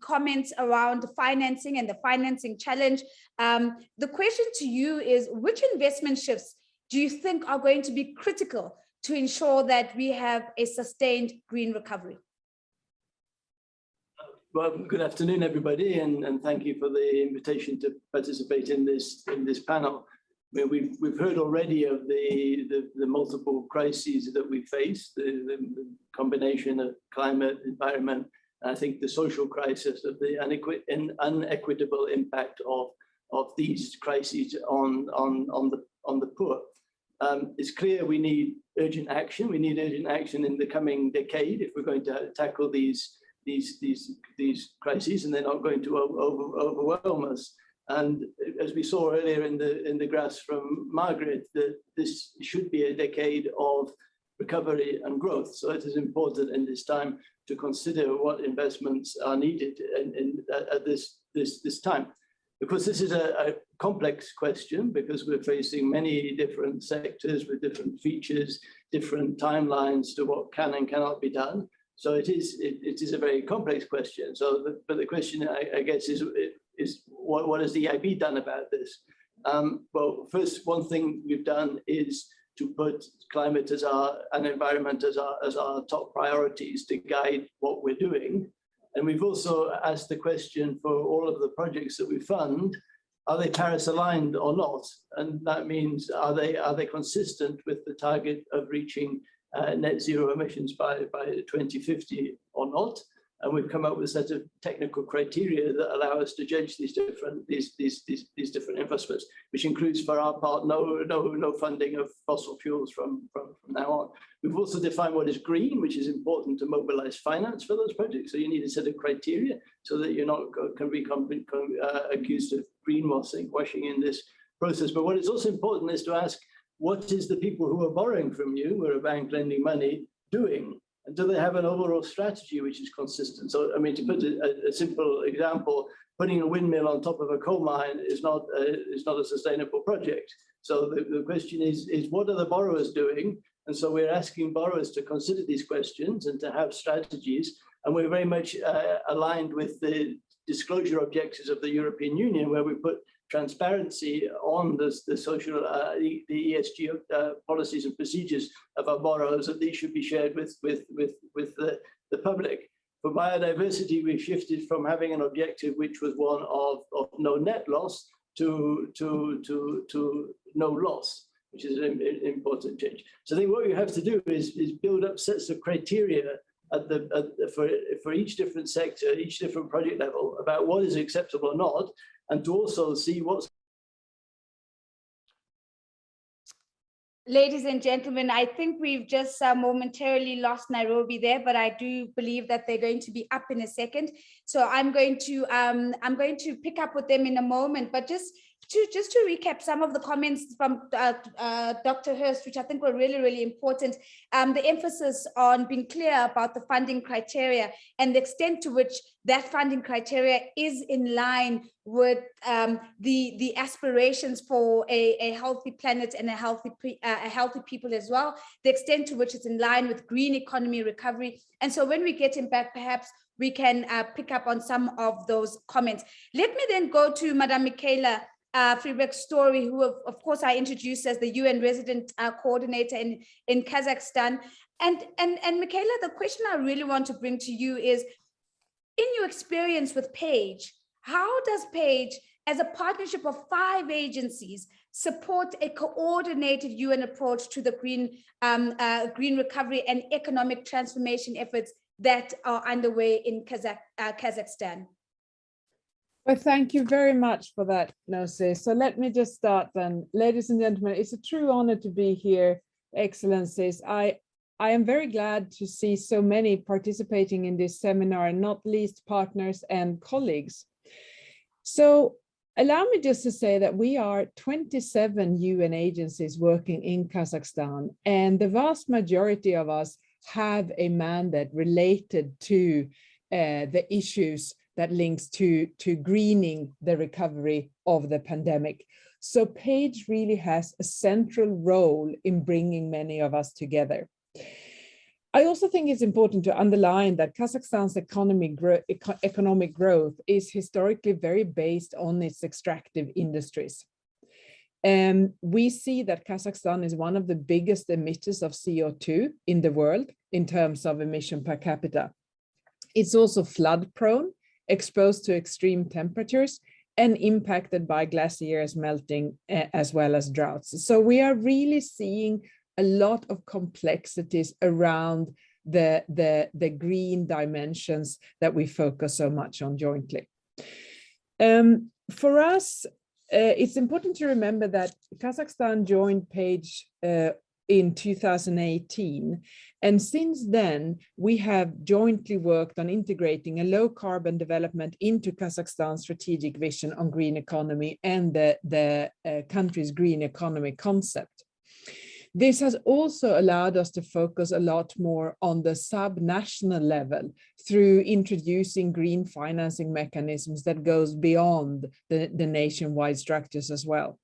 comments around the financing and the financing challenge. The question to you is, which investment shifts do you think are going to be critical to ensure that we have a sustained green recovery? Well, good afternoon, everybody, and thank you for the invitation to participate in this panel. I mean, we've heard already of the multiple crises that we face, the combination of climate, environment, and I think the social crisis of the unequitable impact of these crises on the poor. It's clear we need urgent action. We need urgent action in the coming decade if we're going to tackle these crises, and they're not going to overwhelm us. And as we saw earlier in the graphs from Margaret, that this should be a decade of recovery and growth. So it is important in this time to consider what investments are needed at this time. Of course, this is a complex question because we're facing many different sectors with different features, different timelines to what can and cannot be done. So it is a very complex question. So, but the question, I guess, is what has the EIB done about this? Well, first, one thing we've done is to put climate and environment as our top priorities to guide what we're doing. And we've also asked the question for all of the projects that we fund, are they Paris aligned or not? And that means, are they consistent with the target of reaching net zero emissions by 2050 or not? And we've come up with a set of technical criteria that allow us to judge these different investments, which includes, for our part, no funding of fossil fuels from now on. We've also defined what is green, which is important to mobilize finance for those projects. So you need a set of criteria so that you're not can be accused of greenwashing in this process. But what is also important is to ask, what is the people who are borrowing from you, who are a bank lending money, doing? And do they have an overall strategy which is consistent? So, I mean, to put a simple example, putting a windmill on top of a coal mine is not a sustainable project. So the question is what are the borrowers doing? And so we're asking borrowers to consider these questions and to have strategies. And we're very much aligned with the disclosure objectives of the European Union, where we put transparency on the social, the ESG policies and procedures of our borrowers, and these should be shared with the public. For biodiversity, we've shifted from having an objective which was one of no net loss to no loss, which is an important change. So I think what you have to do is build up sets of criteria for each different sector, each different project level, about what is acceptable or not, and to also see what's. Ladies and gentlemen, I think we've just momentarily lost Nairobi there, but I do believe that they're going to be up in a second. So I'm going to pick up with them in a moment, but just to recap some of the comments from Dr. Hurst, which I think were really, really important. The emphasis on being clear about the funding criteria and the extent to which that funding criteria is in line with the aspirations for a healthy planet and a healthy people as well, the extent to which it's in line with green economy recovery. And so when we get him back, perhaps we can pick up on some of those comments. Let me then go to Madam Michaela Friedberg-Story, who of course I introduced as the UN resident coordinator in Kazakhstan. And Michaela, the question I really want to bring to you is, in your experience with PAGE, how does PAGE, as a partnership of 5 agencies, support a coordinated UN approach to the green recovery and economic transformation efforts that are underway in Kazakhstan? Well, thank you very much for that, Nosy. So let me just start then. Ladies and gentlemen, it's a true honor to be here, Excellencies. I am very glad to see so many participating in this seminar, and not least partners and colleagues. So allow me just to say that we are 27 UN agencies working in Kazakhstan, and the vast majority of us have a mandate related to the issues that links to greening the recovery of the pandemic. So PAGE really has a central role in bringing many of us together. I also think it's important to underline that Kazakhstan's economic growth is historically very based on its extractive industries. We see that Kazakhstan is one of the biggest emitters of CO2 in the world in terms of emission per capita. It's also flood prone, exposed to extreme temperatures, and impacted by glaciers melting as well as droughts. So we are really seeing a lot of complexities around the green dimensions that we focus so much on jointly. For us, it's important to remember that Kazakhstan joined PAGE in 2018. And since then, we have jointly worked on integrating a low carbon development into Kazakhstan's strategic vision on green economy and the country's green economy concept. This has also allowed us to focus a lot more on the sub-national level through introducing green financing mechanisms that goes beyond the nationwide structures as well.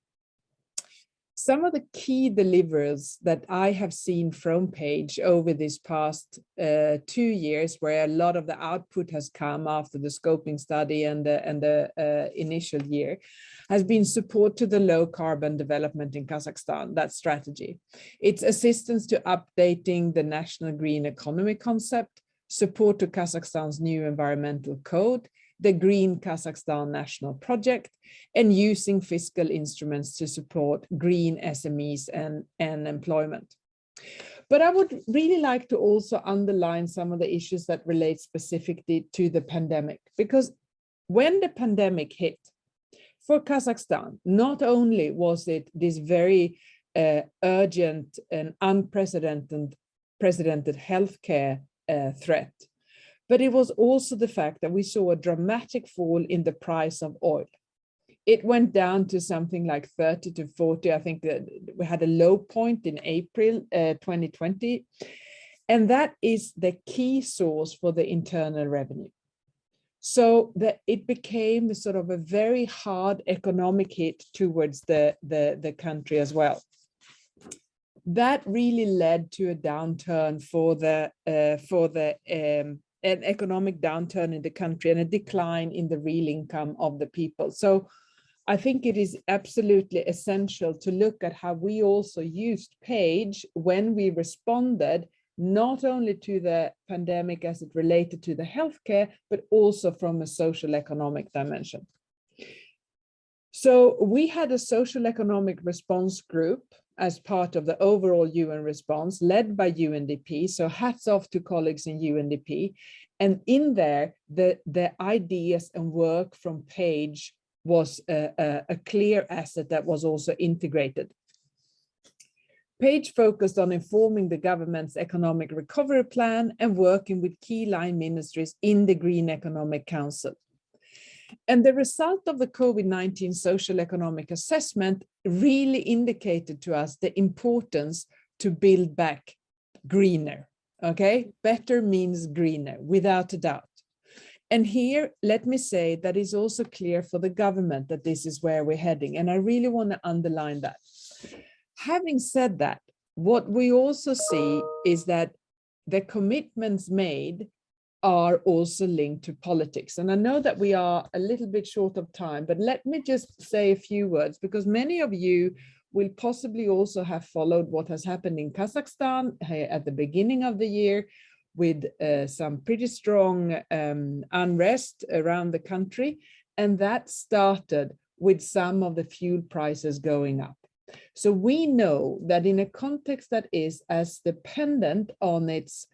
Some of the key deliverables that I have seen from Page over this past 2 years, where a lot of the output has come after the scoping study and the initial year, has been support to the low carbon development in Kazakhstan, that strategy. It's assistance to updating the national green economy concept, support to Kazakhstan's new environmental code, the Green Kazakhstan National Project, and using fiscal instruments to support green SMEs and employment. But I would really like to also underline some of the issues that relate specifically to the pandemic, because when the pandemic hit, for Kazakhstan, not only was it this very urgent and unprecedented healthcare threat, but it was also the fact that we saw a dramatic fall in the price of oil. It went down to something like 30 to 40. I think that we had a low point in April 2020. And that is the key source for the internal revenue. So that it became sort of a very hard economic hit towards the country as well. That really led to a downturn an economic downturn in the country and a decline in the real income of the people. So I think it is absolutely essential to look at how we also used Page when we responded, not only to the pandemic as it related to the healthcare, but also from a social economic dimension. So we had a social economic response group as part of the overall UN response led by UNDP. So hats off to colleagues in UNDP. And in there, the ideas and work from Page was a clear asset that was also integrated. Page focused on informing the government's economic recovery plan and working with key line ministries in the Green Economic Council. And the result of the COVID-19 social economic assessment really indicated to us the importance to build back greener, okay? Better means greener, without a doubt. And here, let me say that is also clear for the government that this is where we're heading. And I really want to underline that. Having said that, what we also see is that the commitments made are also linked to politics. And I know that we are a little bit short of time, but let me just say a few words, because many of you will possibly also have followed what has happened in Kazakhstan at the beginning of the year with some pretty strong unrest around the country. And that started with some of the fuel prices going up. So we know that in a context that is as dependent on its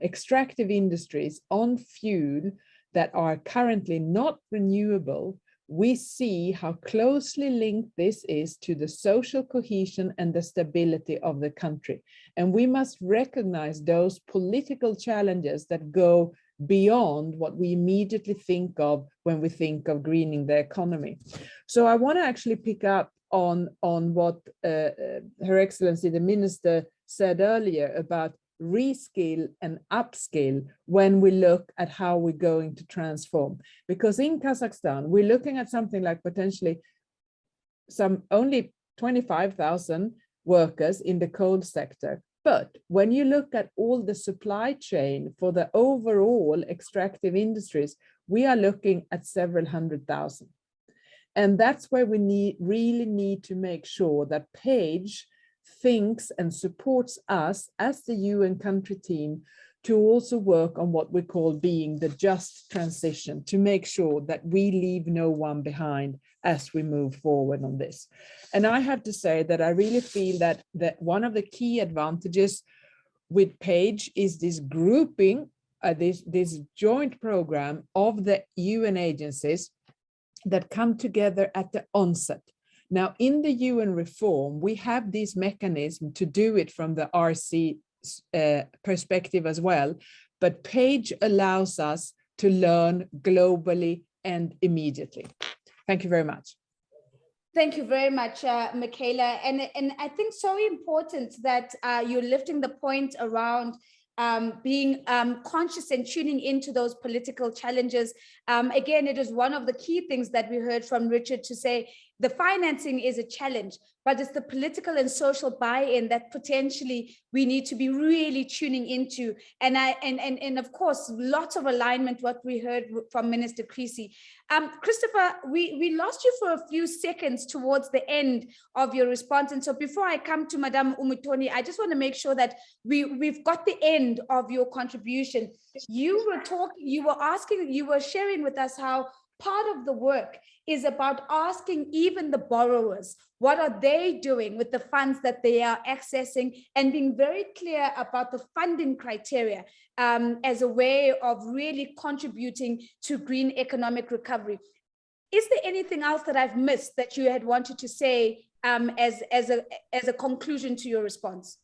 extractive industries, on fuel that are currently not renewable, we see how closely linked this is to the social cohesion and the stability of the country. And we must recognize those political challenges that go beyond what we immediately think of when we think of greening the economy. So I want to actually pick up on what Her Excellency the Minister said earlier about reskill and upskill when we look at how we're going to transform. Because in Kazakhstan, we're looking at something like potentially only 25,000 workers in the coal sector. But when you look at all the supply chain for the overall extractive industries, we are looking at several 100,000. And that's where we really need to make sure that Page thinks and supports us as the UN country team to also work on what we call being the just transition, to make sure that we leave no one behind as we move forward on this. And I have to say that I really feel that one of the key advantages with Page is this grouping, this joint program of the UN agencies that come together at the onset. Now, in the UN reform, we have this mechanism to do it from the RC perspective as well, but Page allows us to learn globally and immediately. Thank you very much. Thank you very much, Michaela. And I think so important that you're lifting the point around being conscious and tuning into those political challenges. Again, it is one of the key things that we heard from Richard to say the financing is a challenge, but it's the political and social buy-in that potentially we need to be really tuning into. And of course, lots of alignment, what we heard from Minister Creasy. Christopher, we lost you for a few seconds towards the end of your response. And so before I come to Madame Umutoni, I just want to make sure that we've got the end of your contribution. You were sharing with us how part of the work is about asking even the borrowers, what are they doing with the funds that they are accessing, and being very clear about the funding criteria as a way of really contributing to green economic recovery. Is there anything else that I've missed that you had wanted to say as a conclusion to your response?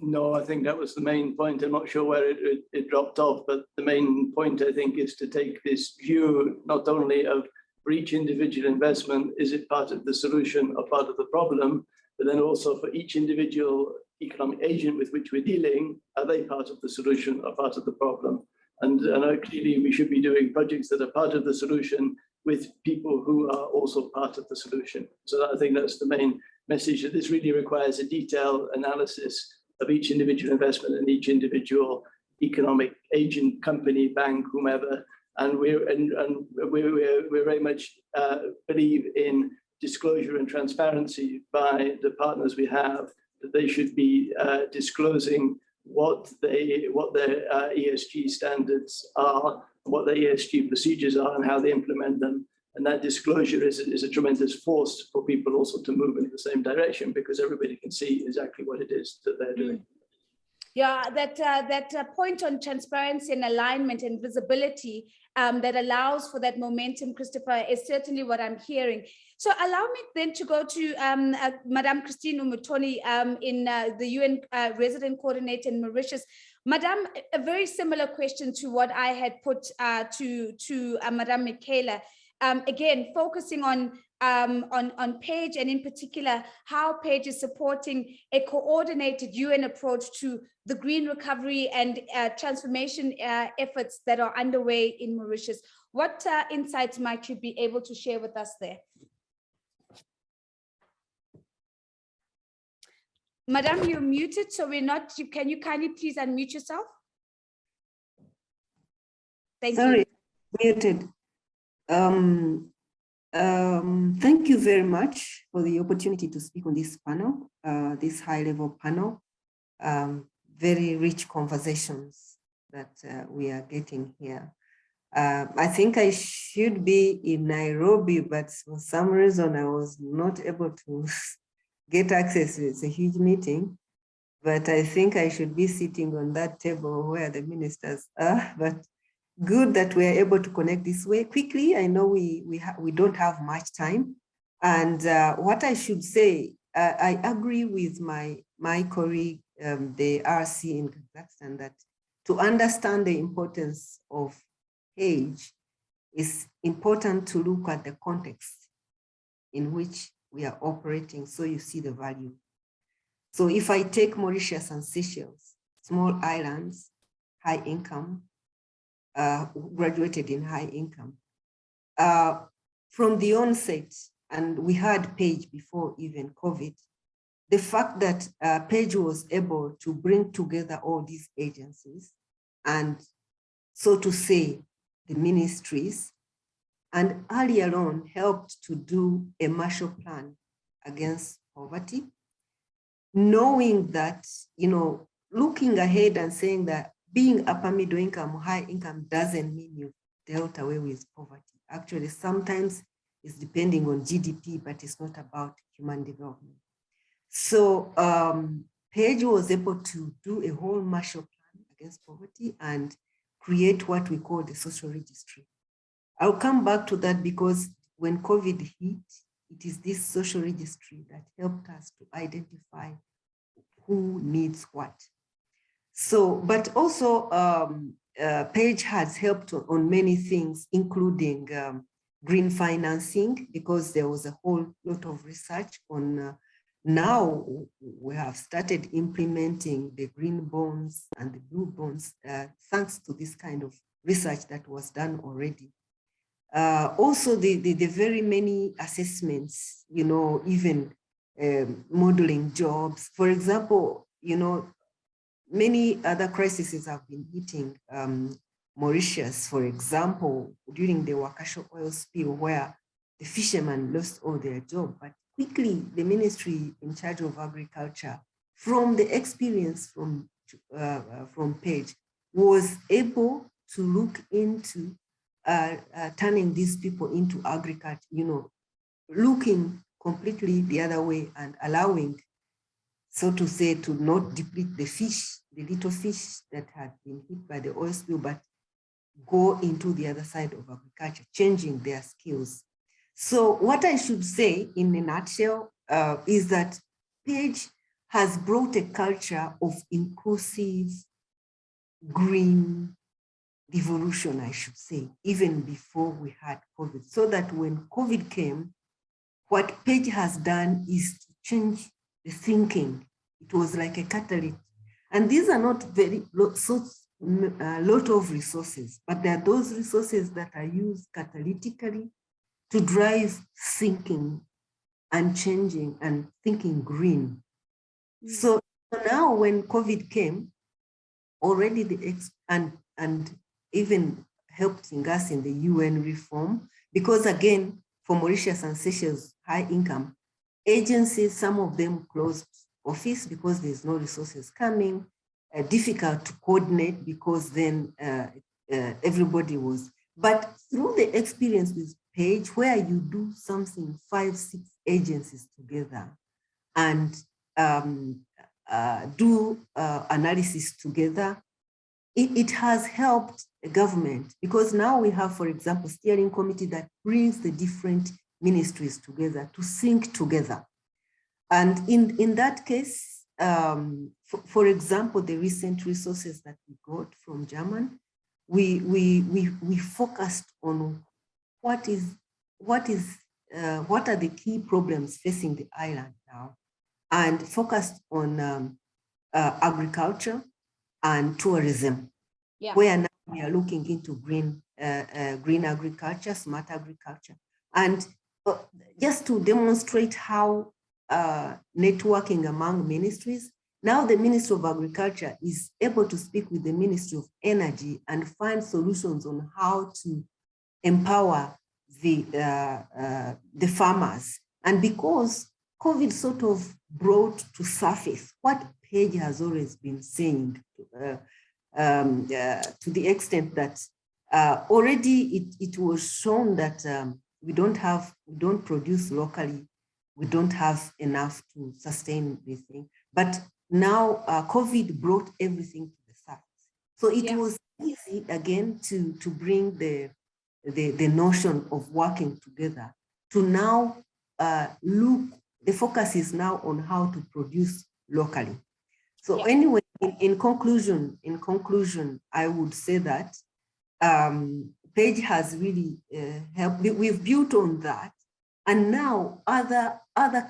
No, I think that was the main point. I'm not sure where it dropped off, but the main point, I think, is to take this view not only of for each individual investment, is it part of the solution or part of the problem, but then also for each individual economic agent with which we're dealing, are they part of the solution or part of the problem? And clearly we should be doing projects that are part of the solution with people who are also part of the solution. So I think that's the main message, that this really requires a detailed analysis of each individual investment and each individual economic agent, company, bank, whomever. And we very much believe in disclosure and transparency by the partners we have, that they should be disclosing what their ESG standards are, what their ESG procedures are, and how they implement them. And that disclosure is a tremendous force for people also to move in the same direction, because everybody can see exactly what it is that they're doing. Yeah, that point on transparency and alignment and visibility that allows for that momentum, Christopher, is certainly what I'm hearing. So allow me then to go to Madame Christine Umutoni in the UN resident coordinator in Mauritius. Madame, a very similar question to what I had put to Madame Michaela. Again, focusing on PAGE, and in particular, how PAGE is supporting a coordinated UN approach to the green recovery and transformation efforts that are underway in Mauritius. What insights might you be able to share with us there? Madam, you're muted, so we're not, can you kindly please unmute yourself? Thank you. Sorry, muted. Thank you very much for the opportunity to speak on this panel, this high-level panel. Very rich conversations that we are getting here. I think I should be in Nairobi, but for some reason I was not able to get access. It's a huge meeting, but I think I should be sitting on that table where the ministers are. But good that we are able to connect this way quickly. I know we don't have much time. And what I should say, I agree with my colleague, the RC in Kazakhstan, that to understand the importance of PAGE, it's important to look at the context in which we are operating, so you see the value. So if I take Mauritius and Seychelles, small islands, high income, graduated in high income. From the onset, and we had PAGE before even COVID, the fact that PAGE was able to bring together all these agencies and, so to say, the ministries, and earlier on helped to do a Marshall Plan against poverty, knowing that, looking ahead and saying that being upper middle income, high income doesn't mean you've dealt away with poverty. Actually, sometimes it's depending on GDP, but it's not about human development. So PAGE was able to do a whole Marshall Plan against poverty and create what we call the social registry. I'll come back to that because when COVID hit, it is this social registry that helped us to identify who needs what. So, but also PAGE has helped on many things, including green financing, because there was a whole lot of research on now we have started implementing the green bonds and the blue bonds thanks to this kind of research that was done already. Also, the very many assessments, you know, even modeling jobs. For example, you know, many other crises have been hitting Mauritius, for example, during the Wakasho oil spill, where the fishermen lost all their jobs. But quickly, the ministry in charge of agriculture, from the experience from Page, was able to look into turning these people into agriculture, you know, looking completely the other way and allowing, so to say, to not deplete the fish, the little fish that had been hit by the oil spill, but go into the other side of agriculture, changing their skills. So what I should say in a nutshell is that Page has brought a culture of inclusive green devolution, I should say, even before we had COVID, so that when COVID came, what Page has done is to change the thinking. It was like a catalyst. And these are not very lot of resources, but there are those resources that are used catalytically to drive thinking and changing and thinking green. So now when COVID came, already and even helping us in the UN reform, because again, for Mauritius and Seychelles, high income agencies, some of them closed office because there's no resources coming, difficult to coordinate because then everybody was, but through the experience with Page, where you do something 5-6 agencies together and do analysis together, it has helped the government, because now we have, for example, steering committee that brings the different ministries together to think together. And in that case, for example, the recent resources that we got from Germany, we focused on what are the key problems facing the island now, and focused on agriculture and tourism, where now we are looking into green agriculture, smart agriculture, and just to demonstrate how networking among ministries. Now the Ministry of Agriculture is able to speak with the Ministry of Energy and find solutions on how to empower the farmers. And because COVID sort of brought to surface what Page has always been saying, to the extent that already it was shown that we don't produce locally, we don't have enough to sustain this thing. But now COVID brought everything to the surface. So it was easy again to bring the notion of working together to now look, the focus is now on how to produce locally. So anyway, in conclusion, I would say that Page has really helped. We've built on that, and now other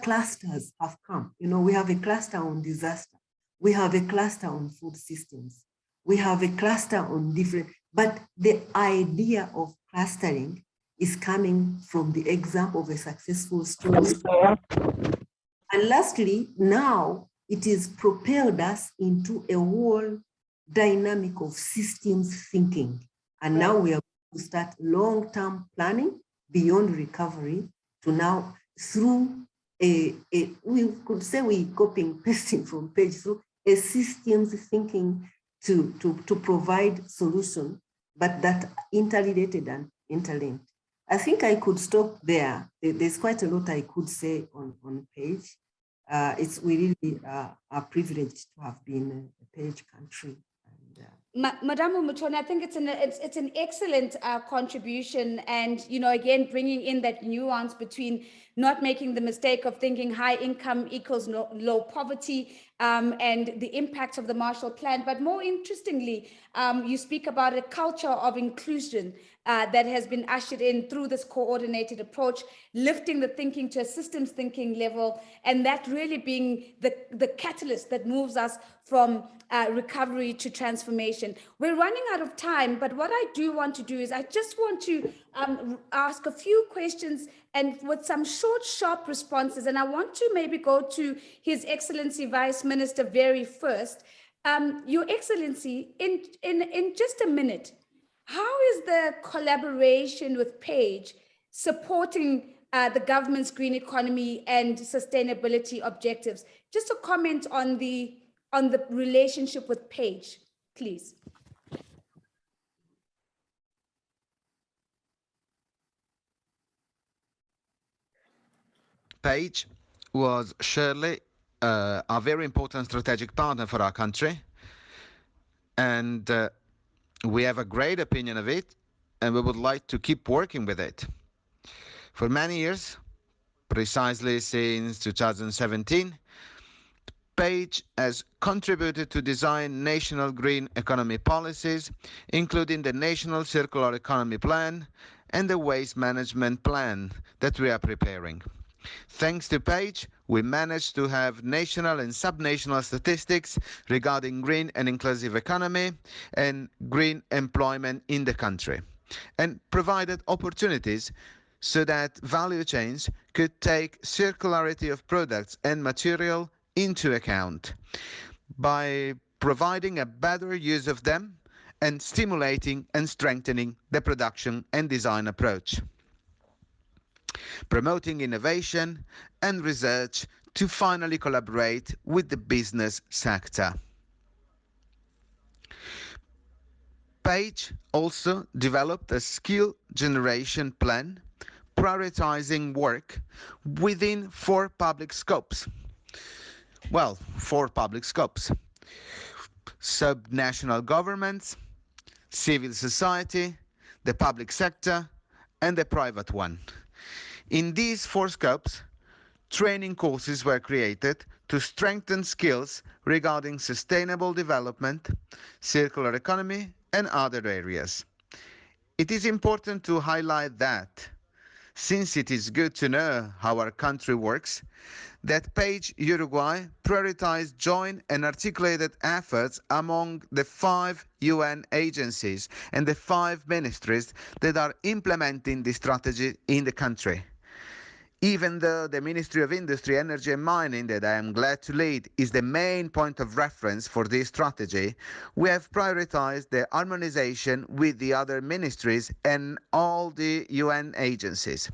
clusters have come. You know, we have a cluster on disaster, we have a cluster on food systems, we have a cluster on different. But the idea of clustering is coming from the example of a successful story. And lastly, now it is propelled us into a whole dynamic of systems thinking. And now we are going to start long-term planning beyond recovery to now through we could say we copying pasting from Page, through a systems thinking to provide solution, but that interrelated and interlinked. I think I could stop there. There's quite a lot I could say on Page. We really are privileged to have been a Page country. Madam Umutoni, I think it's an excellent contribution, and again bringing in that nuance between not making the mistake of thinking high income equals low poverty, and the impact of the Marshall Plan. But more interestingly, you speak about a culture of inclusion that has been ushered in through this coordinated approach, lifting the thinking to a systems thinking level, and that really being the catalyst that moves us from recovery to transformation. We're running out of time, but what I do want to do is I just want to ask a few questions and with some short, sharp responses. And I want to maybe go to His Excellency Vice Minister very first. Your Excellency, in just a minute, how is the collaboration with Page supporting the government's green economy and sustainability objectives? Just a comment on the relationship with Page, please. Page was surely a very important strategic partner for our country, and we have a great opinion of it, and we would like to keep working with it. For many years, precisely since 2017, Page has contributed to design national green economy policies, including the National Circular Economy Plan and the Waste Management Plan that we are preparing. Thanks to Page, we managed to have national and subnational statistics regarding green and inclusive economy and green employment in the country, and provided opportunities so that value chains could take circularity of products and material into account by providing a better use of them and stimulating and strengthening the production and design approach, promoting innovation and research to finally collaborate with the business sector. Page also developed a skill generation plan prioritizing work within four public scopes. Well, four public scopes: subnational governments, civil society, the public sector, and the private one. In these four scopes, training courses were created to strengthen skills regarding sustainable development, circular economy, and other areas. It is important to highlight that, since it is good to know how our country works, that Page Uruguay prioritized joint and articulated efforts among the 5 UN agencies and the 5 ministries that are implementing the strategy in the country. Even though the Ministry of Industry, Energy and Mining, that I am glad to lead, is the main point of reference for this strategy, we have prioritized the harmonization with the other ministries and all the UN agencies.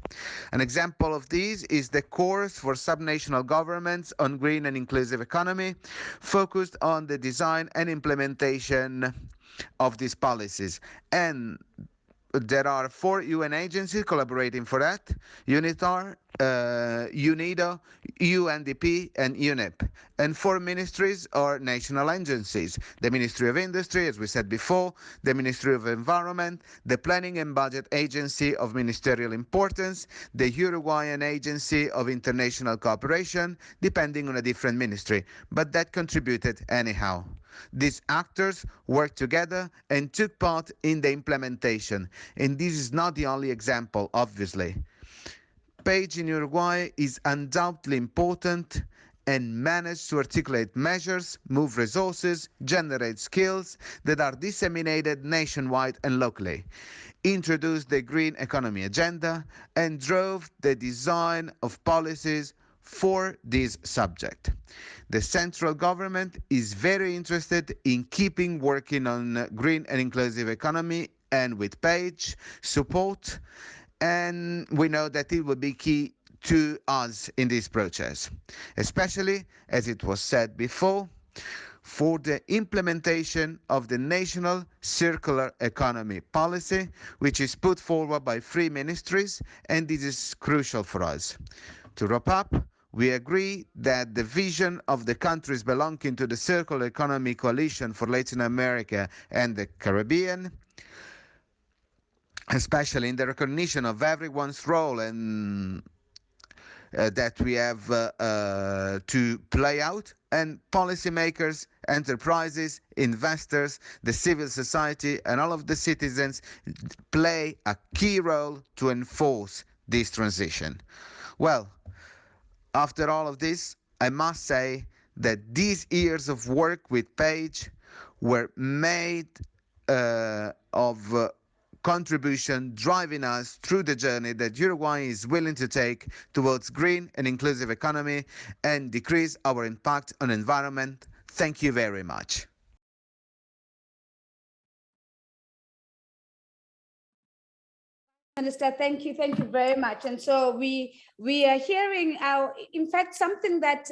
An example of this is the course for subnational governments on green and inclusive economy, focused on the design and implementation of these policies. And there are 4 UN agencies collaborating for that: UNITAR, UNIDO, UNDP, and UNEP. And 4 ministries or national agencies: the Ministry of Industry, as we said before, the Ministry of Environment, the Planning and Budget Agency of Ministerial Importance, the Uruguayan Agency of International Cooperation, depending on a different ministry, but that contributed anyhow. These actors worked together and took part in the implementation, and this is not the only example, obviously. Page in Uruguay is undoubtedly important and managed to articulate measures, move resources, generate skills that are disseminated nationwide and locally, introduced the green economy agenda, and drove the design of policies for this subject. The central government is very interested in keeping working on green and inclusive economy, and with Page support, and we know that it will be key to us in this process, especially, as it was said before, for the implementation of the National Circular Economy Policy, which is put forward by 3 ministries, and this is crucial for us. To wrap up, we agree that the vision of the countries belonging to the Circular Economy Coalition for Latin America and the Caribbean, especially in the recognition of everyone's role and that we have to play out, and policymakers, enterprises, investors, the civil society, and all of the citizens play a key role to enforce this transition. Well, after all of this, I must say that these years of work with Paige were made of contribution driving us through the journey that Uruguay is willing to take towards green and inclusive economy and decrease our impact on environment. Thank you very much. Minister, thank you very much. And so we are hearing, in fact, something that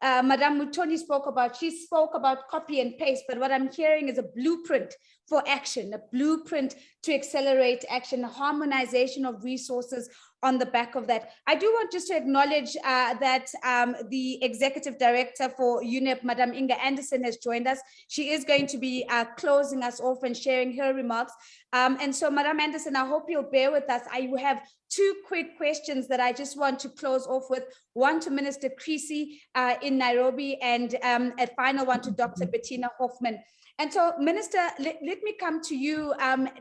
Madame Mutoni spoke about. She spoke about copy and paste, but what I'm hearing is a blueprint for action, a blueprint to accelerate action, a harmonization of resources on the back of that. I do want just to acknowledge that the Executive Director for UNEP, Madame Inga Anderson, has joined us. She is going to be closing us off and sharing her remarks. And so, Madame Anderson, I hope you'll bear with us. I have two quick questions that I just want to close off with. One to Minister Creasy in Nairobi, and a final one to Dr. Bettina Hoffman. And so, Minister, let me come to you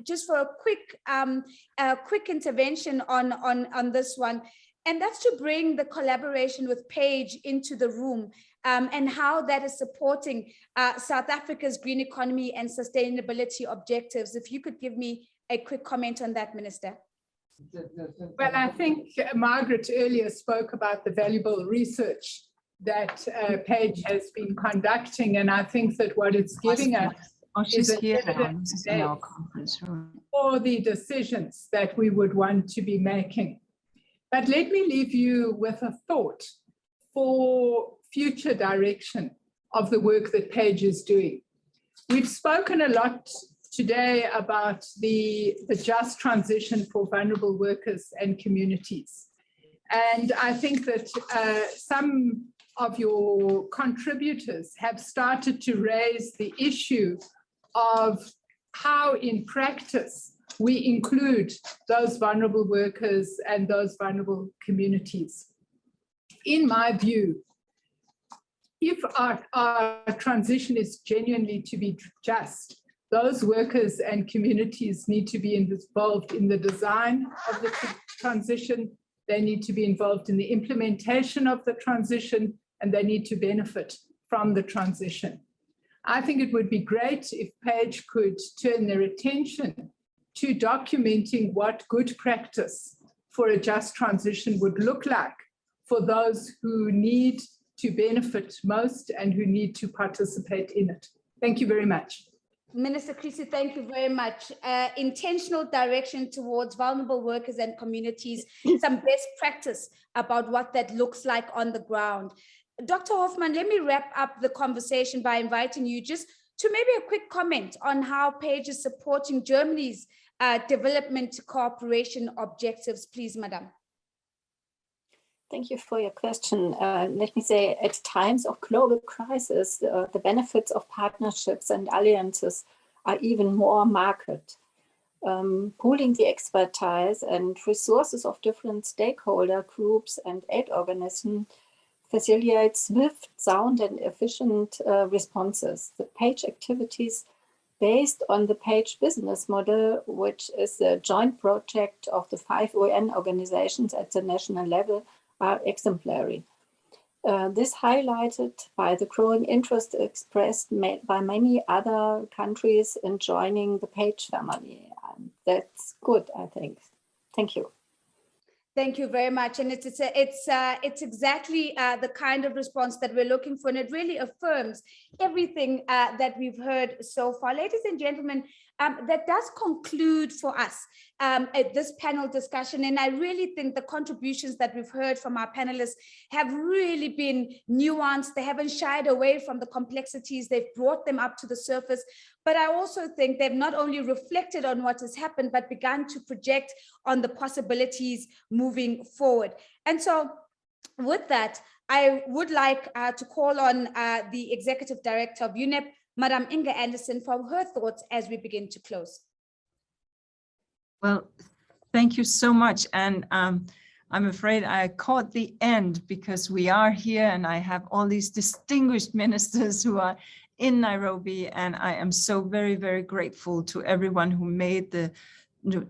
just for a quick intervention on this one. And that's to bring the collaboration with Paige into the room and how that is supporting South Africa's green economy and sustainability objectives. If you could give me a quick comment on that, Minister. Well, I think Margaret earlier spoke about the valuable research that Paige has been conducting, and I think that what it's giving us is an evidence base for the decisions that we would want to be making. But let me leave you with a thought for future direction of the work that Paige is doing. We've spoken a lot today about the just transition for vulnerable workers and communities. And I think that some of your contributors have started to raise the issue of how in practice we include those vulnerable workers and those vulnerable communities. In my view, if our transition is genuinely to be just, those workers and communities need to be involved in the design of the transition. They need to be involved in the implementation of the transition, and they need to benefit from the transition. I think it would be great if Paige could turn their attention to documenting what good practice for a just transition would look like for those who need to benefit most and who need to participate in it. Thank you very much. Minister Creasy, thank you very much. Intentional direction towards vulnerable workers and communities, some best practice about what that looks like on the ground. Dr. Hoffman, let me wrap up the conversation by inviting you just to maybe a quick comment on how Paige is supporting Germany's development cooperation objectives, please, Madam. Thank you for your question. Let me say, at times of global crisis, the benefits of partnerships and alliances are even more marked. Pooling the expertise and resources of different stakeholder groups and aid organisms facilitates swift, sound, and efficient responses. The Paige activities based on the Paige business model, which is a joint project of the 5 UN organizations at the national level, are exemplary. This highlighted by the growing interest expressed by many other countries in joining the Paige family. That's good, I think. Thank you. Thank you very much. And it's exactly the kind of response that we're looking for. And it really affirms everything that we've heard so far. Ladies and gentlemen, that does conclude for us this panel discussion. And I really think the contributions that we've heard from our panelists have really been nuanced. They haven't shied away from the complexities. They've brought them up to the surface. But I also think they've not only reflected on what has happened, but begun to project on the possibilities moving forward. And so with that, I would like to call on the Executive Director of UNEP, Madam Inga Anderson, for her thoughts as we begin to close. Well, thank you so much. And I'm afraid I caught the end because we are here and I have all these distinguished ministers who are in Nairobi. And I am so very, very grateful to everyone who made the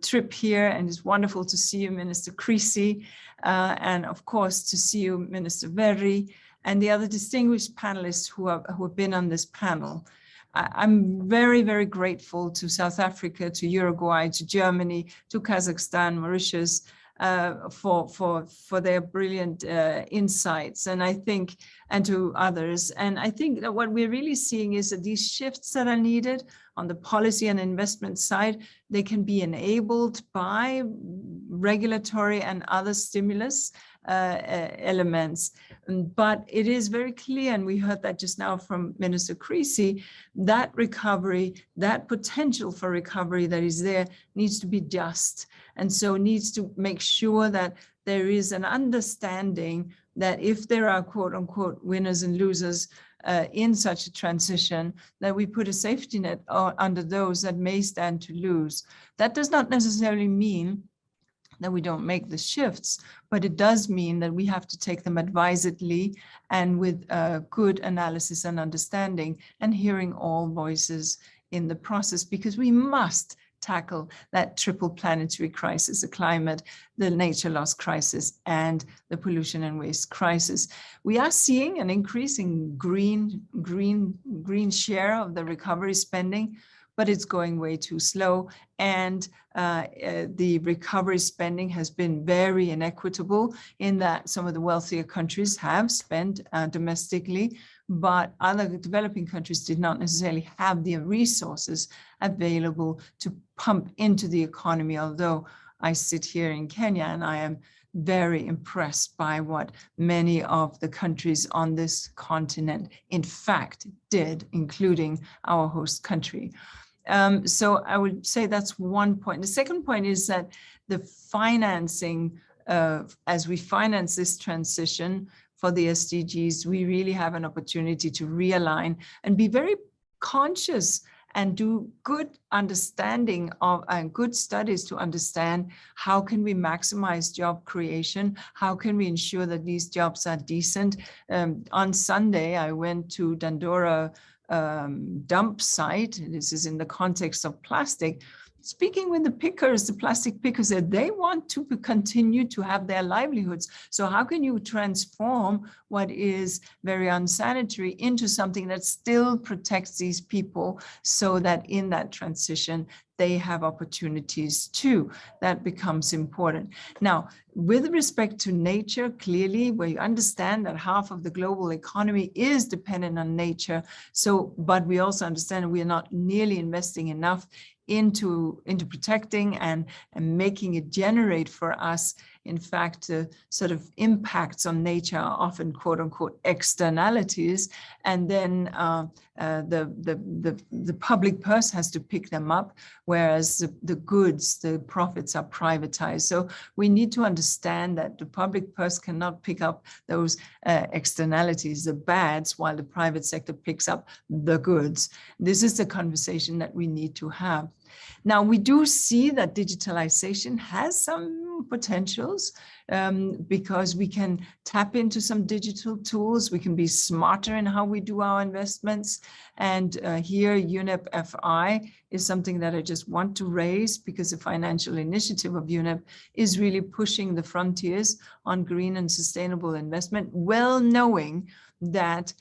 trip here. And it's wonderful to see you, Minister Creasy, and of course to see you, Minister Verri, and the other distinguished panelists who have been on this panel. I'm very, very grateful to South Africa, to Uruguay, to Germany, to Kazakhstan, Mauritius, for their brilliant insights, and I think, and to others. And I think that what we're really seeing is that these shifts that are needed on the policy and investment side, they can be enabled by regulatory and other stimulus elements. But it is very clear, and we heard that just now from Minister Creasy, that recovery, that potential for recovery that is there needs to be just. And so needs to make sure that there is an understanding that if there are quote unquote winners and losers in such a transition, that we put a safety net under those that may stand to lose. That does not necessarily mean that we don't make the shifts, but it does mean that we have to take them advisedly and with good analysis and understanding and hearing all voices in the process, because we must tackle that triple planetary crisis, the climate, the nature loss crisis, and the pollution and waste crisis. We are seeing an increasing green share of the recovery spending, but it's going way too slow. And the recovery spending has been very inequitable in that some of the wealthier countries have spent domestically, but other developing countries did not necessarily have the resources available to pump into the economy. Although I sit here in Kenya and I am very impressed by what many of the countries on this continent, in fact, did, including our host country. So I would say that's one point. The second point is that the financing, as we finance this transition for the SDGs, we really have an opportunity to realign and be very conscious and do good understanding of and good studies to understand how can we maximize job creation, how can we ensure that these jobs are decent. On Sunday, I went to Dandora dump site. This is in the context of plastic. Speaking with the pickers, the plastic pickers, that they want to continue to have their livelihoods. So how can you transform what is very unsanitary into something that still protects these people so that in that transition, they have opportunities too? That becomes important. Now, with respect to nature, clearly, we understand that half of the global economy is dependent on nature. So, but we also understand that we are not nearly investing enough into protecting and making it generate for us. In fact, sort of impacts on nature are often quote unquote externalities, and then the public purse has to pick them up, whereas the goods, the profits are privatized. So we need to understand that the public purse cannot pick up those externalities, the bads, while the private sector picks up the goods. This is the conversation that we need to have. Now, we do see that digitalization has some potentials because we can tap into some digital tools. We can be smarter in how we do our investments. And here, UNEP FI is something that I just want to raise, because the financial initiative of UNEP is really pushing the frontiers on green and sustainable investment, well knowing that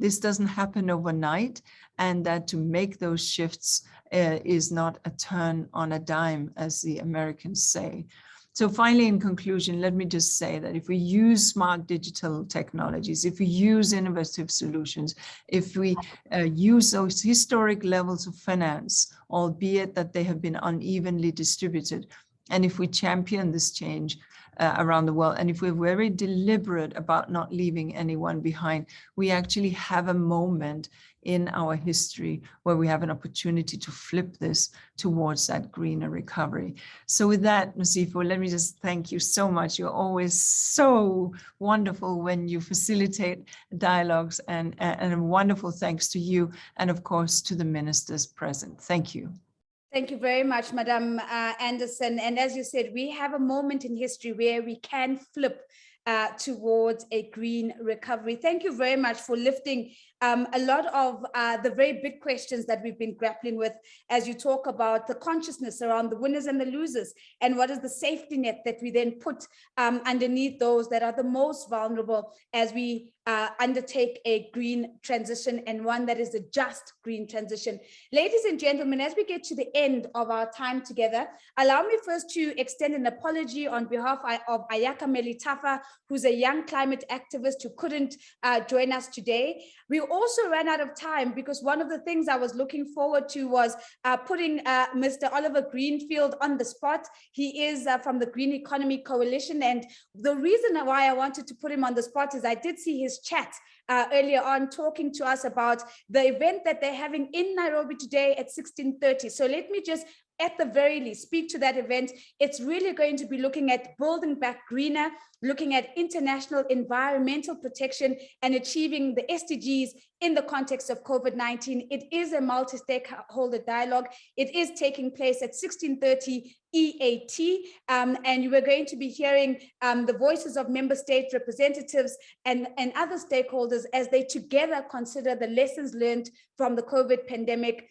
this doesn't happen overnight, and that to make those shifts is not a turn on a dime, as the Americans say. So finally, in conclusion, let me just say that if we use smart digital technologies, if we use innovative solutions, if we use those historic levels of finance, albeit that they have been unevenly distributed, and if we champion this change, around the world. And if we're very deliberate about not leaving anyone behind, we actually have a moment in our history where we have an opportunity to flip this towards that greener recovery. So with that, Nosifo, let me just thank you so much. You're always so wonderful when you facilitate dialogues, and a wonderful thanks to you, and of course to the ministers present. Thank you. Thank you very much, Madam Anderson. And as you said, we have a moment in history where we can flip towards a green recovery. Thank you very much for lifting a lot of the very big questions that we've been grappling with as you talk about the consciousness around the winners and the losers, and what is the safety net that we then put underneath those that are the most vulnerable as we undertake a green transition, and one that is a just green transition. Ladies and gentlemen, as we get to the end of our time together, allow me first to extend an apology on behalf of Ayaka Melitafa, who's a young climate activist who couldn't join us today. We also ran out of time because one of the things I was looking forward to was putting Mr. Oliver Greenfield on the spot. He is from the Green Economy Coalition, and the reason why I wanted to put him on the spot is I did see his chat earlier on talking to us about the event that they're having in Nairobi today at 16:30. So let me just at the very least speak to that event. It's really going to be looking at building back greener, looking at international environmental protection and achieving the SDGs in the context of COVID-19. It is a multi-stakeholder dialogue. It is taking place at 16:30 EAT, and you are going to be hearing the voices of member state representatives and other stakeholders as they together consider the lessons learned from the COVID pandemic,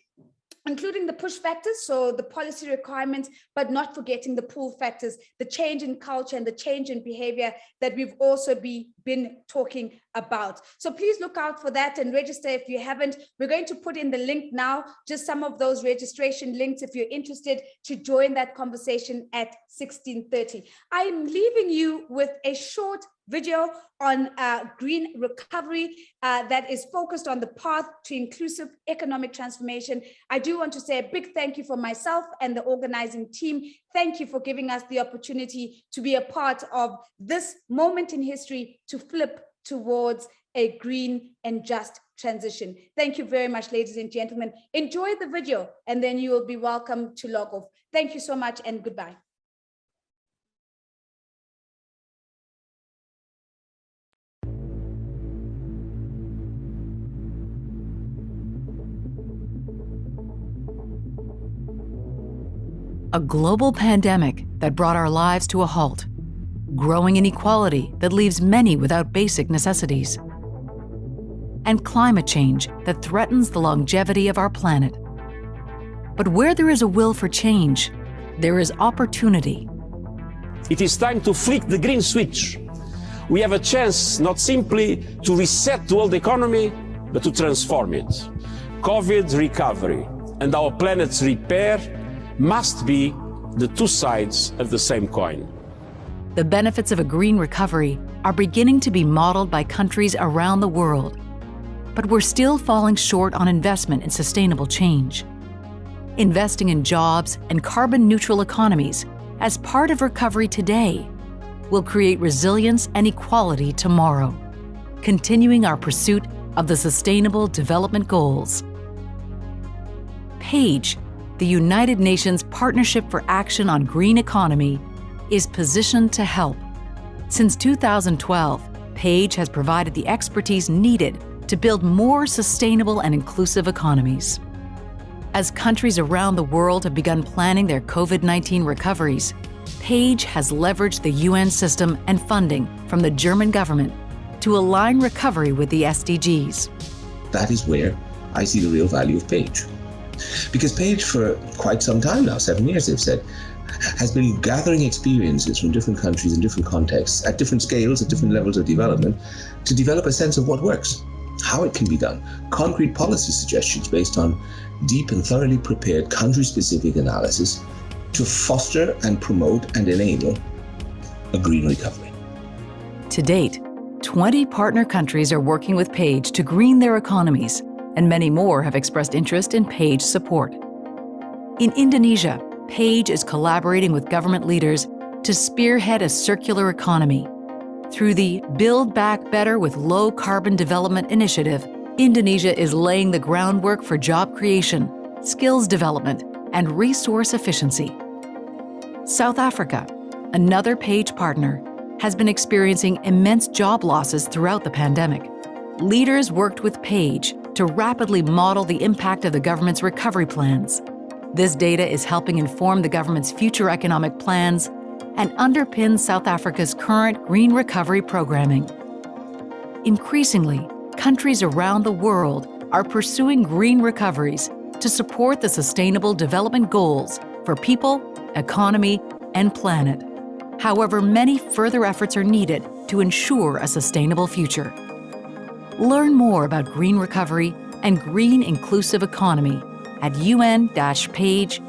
including the push factors, so the policy requirements, but not forgetting the pull factors, the change in culture and the change in behavior that we've also been talking about. So please look out for that and register if you haven't. We're going to put in the link now, just some of those registration links if you're interested to join that conversation at 16:30. I'm leaving you with a short video on green recovery that is focused on the path to inclusive economic transformation. I do want to say a big thank you for myself and the organizing team. Thank you for giving us the opportunity to be a part of this moment in history to flip towards a green and just transition. Thank you very much, ladies and gentlemen. Enjoy the video, and then you will be welcome to log off. Thank you so much and goodbye. A global pandemic that brought our lives to a halt, growing inequality that leaves many without basic necessities, and climate change that threatens the longevity of our planet. But where there is a will for change, there is opportunity. It is time to flick the green switch. We have a chance not simply to reset the world economy, but to transform it. COVID recovery and our planet's repair must be the two sides of the same coin. The benefits of a green recovery are beginning to be modeled by countries around the world, but we're still falling short on investment in sustainable change. Investing in jobs and carbon-neutral economies as part of recovery today will create resilience and equality tomorrow, continuing our pursuit of the Sustainable Development Goals. PAGE, the United Nations Partnership for Action on Green Economy, is positioned to help. Since 2012, PAGE has provided the expertise needed to build more sustainable and inclusive economies. As countries around the world have begun planning their COVID-19 recoveries, PAGE has leveraged the UN system and funding from the German government to align recovery with the SDGs. That is where I see the real value of PAGE. Because PAGE, for quite some time now, 7 years they've said, has been gathering experiences from different countries in different contexts, at different scales, at different levels of development, to develop a sense of what works, how it can be done, concrete policy suggestions based on deep and thoroughly prepared country-specific analysis to foster and promote and enable a green recovery. To date, 20 partner countries are working with PAGE to green their economies, and many more have expressed interest in PAGE support. In Indonesia, PAGE is collaborating with government leaders to spearhead a circular economy. Through the Build Back Better with Low Carbon Development Initiative, Indonesia is laying the groundwork for job creation, skills development, and resource efficiency. South Africa, another Page partner, has been experiencing immense job losses throughout the pandemic. Leaders worked with Page to rapidly model the impact of the government's recovery plans. This data is helping inform the government's future economic plans and underpins South Africa's current green recovery programming. Increasingly, countries around the world are pursuing green recoveries to support the Sustainable Development Goals for people, economy, and planet. However, many further efforts are needed to ensure a sustainable future. Learn more about green recovery and green inclusive economy at un-page.org.